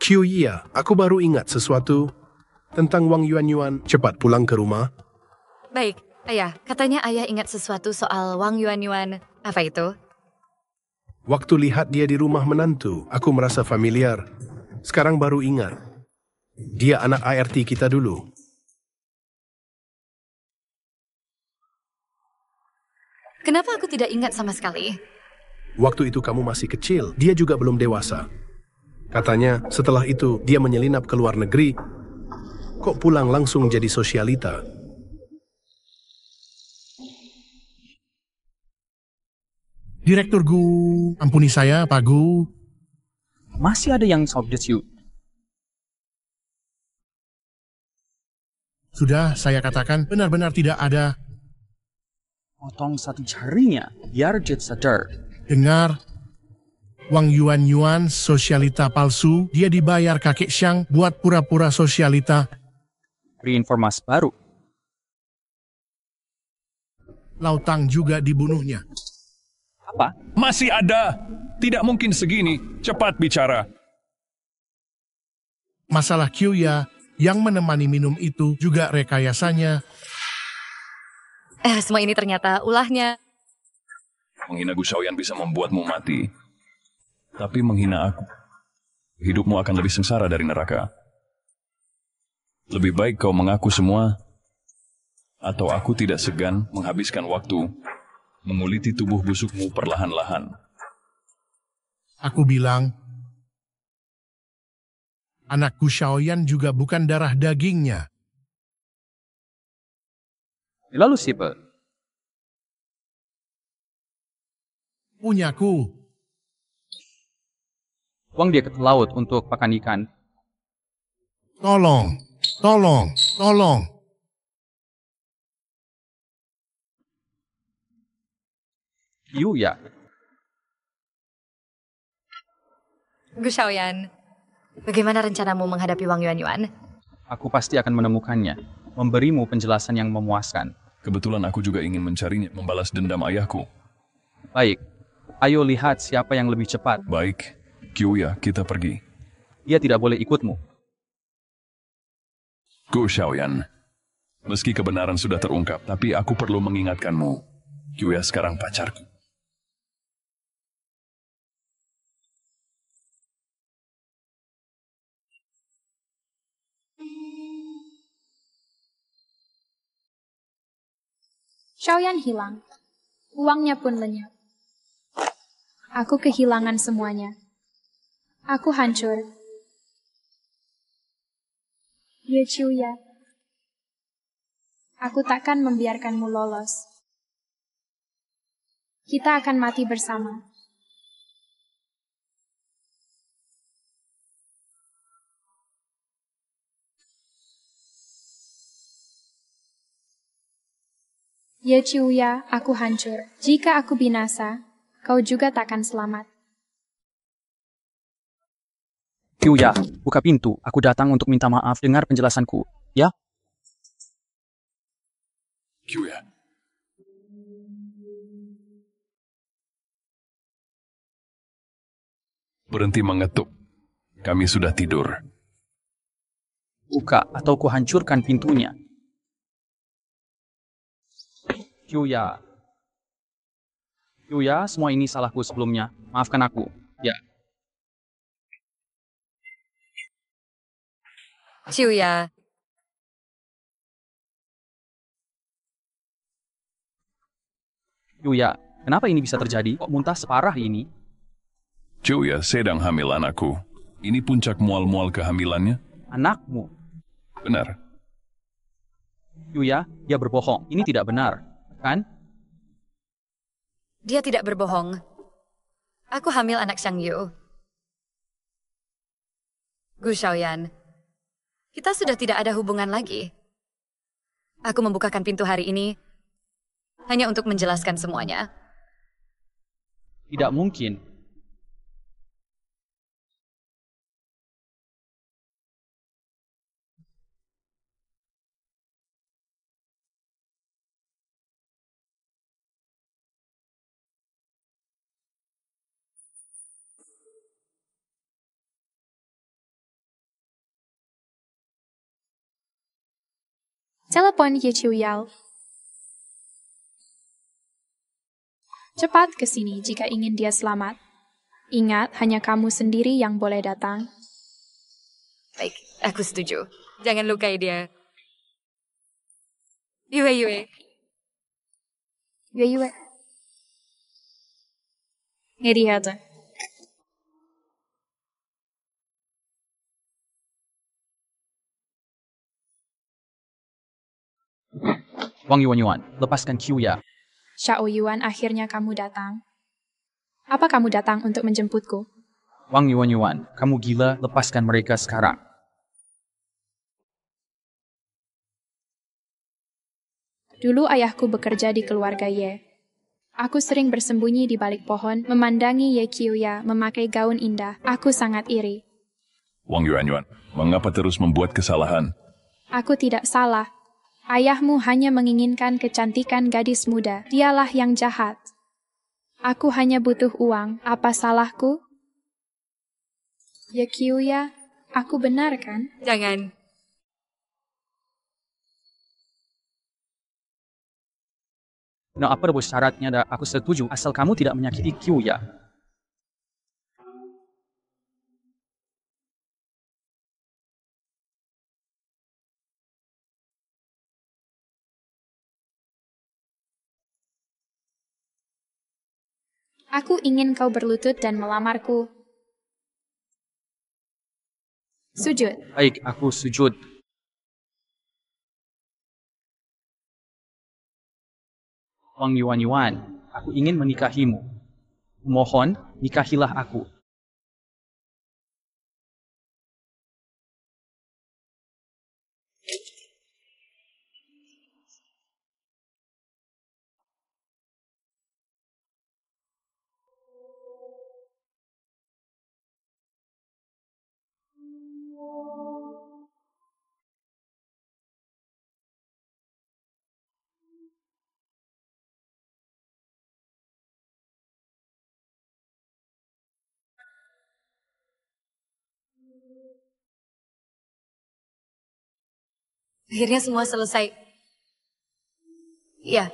Qiuye, aku baru ingat sesuatu tentang Wang Yuan. Cepat pulang ke rumah. Baik, ayah. Katanya ayah ingat sesuatu soal Wang Yuan. Apa itu? Waktu lihat dia di rumah menantu, aku merasa familiar. Sekarang baru ingat. Dia anak ART kita dulu. Kenapa aku tidak ingat sama sekali? Waktu itu kamu masih kecil, dia juga belum dewasa. Katanya, setelah itu dia menyelinap ke luar negeri. Kok pulang langsung jadi sosialita? Direktur Gu, ampuni saya, Pak Gu. Masih ada yang substitute. Sudah saya katakan benar-benar tidak ada. Potong satu jarinya, biar Jet sadar. Dengar, Wang Yuan sosialita palsu, dia dibayar kakek Xiang buat pura-pura sosialita. Beri informasi baru. Lautang juga dibunuhnya. Apa? Masih ada. Tidak mungkin segini. Cepat bicara. Masalah Qiuye yang menemani minum itu juga rekayasanya. Semua ini ternyata ulahnya. Menghina Gu Shaoyan bisa membuatmu mati. Tapi menghina aku, hidupmu akan lebih sengsara dari neraka. Lebih baik kau mengaku semua, atau aku tidak segan menghabiskan waktu menguliti tubuh busukmu perlahan-lahan. Aku bilang, anak Gu Shaoyan juga bukan darah dagingnya. Lalu siapa? Punyaku. Buang dia ke laut untuk pakan ikan. Tolong. Qiuye. Gu Shaoyan, bagaimana rencanamu menghadapi Wang Yuan? Aku pasti akan menemukannya, memberimu penjelasan yang memuaskan. Kebetulan aku juga ingin mencarinya, membalas dendam ayahku. Baik, ayo lihat siapa yang lebih cepat. Baik, Qiuye, kita pergi. Dia tidak boleh ikutmu. Gu Shaoyan, meski kebenaran sudah terungkap, tapi aku perlu mengingatkanmu. Qiuye sekarang pacarku. Shaoyan hilang. Uangnya pun lenyap. Aku kehilangan semuanya. Aku hancur. Ye Qiuye, aku takkan membiarkanmu lolos. Kita akan mati bersama. Ye Chiuya, aku hancur. Jika aku binasa, kau juga takkan selamat. Kyuya, buka pintu. Aku datang untuk minta maaf. Dengar penjelasanku, ya? Kyuya. Berhenti mengetuk. Kami sudah tidur. Buka atau kuhancurkan pintunya. Kyuya. Kyuya, semua ini salahku sebelumnya. Maafkan aku. Ya. Kyuya. Kyuya, kenapa ini bisa terjadi? Kok muntah separah ini? Kyuya sedang hamil anakku. Ini puncak mual-mual kehamilannya? Anakmu? Benar. Kyuya, dia berbohong. Ini tidak benar, kan? Dia tidak berbohong. Aku hamil anak Xiang Yu. Gu Shaoyan, kita sudah tidak ada hubungan lagi. Aku membukakan pintu hari ini hanya untuk menjelaskan semuanya. Tidak mungkin. Telepon Ye Chiuyao. Cepat ke sini jika ingin dia selamat. Ingat, hanya kamu sendiri yang boleh datang. Baik, aku setuju. Jangan lukai dia. Yue. Yue. Nerihata. Wang Yuan, lepaskan Kyuya. Xiao Yuan, akhirnya kamu datang. Apa kamu datang untuk menjemputku? Wang Yuan, kamu gila, lepaskan mereka sekarang. Dulu ayahku bekerja di keluarga Ye. Aku sering bersembunyi di balik pohon, memandangi Ye Kyuya memakai gaun indah. Aku sangat iri. Wang Yuan, mengapa terus membuat kesalahan? Aku tidak salah. Ayahmu hanya menginginkan kecantikan gadis muda. Dialah yang jahat. Aku hanya butuh uang. Apa salahku? Ye Kyuya, aku benar kan? Jangan. Nah, apa bos syaratnya? Aku setuju, asal kamu tidak menyakiti Kyuya. Aku ingin kau berlutut dan melamarku. Sujud. Baik, aku sujud. Wang Yuan, aku ingin menikahimu. Mohon, nikahilah aku. Akhirnya semua selesai. Ya,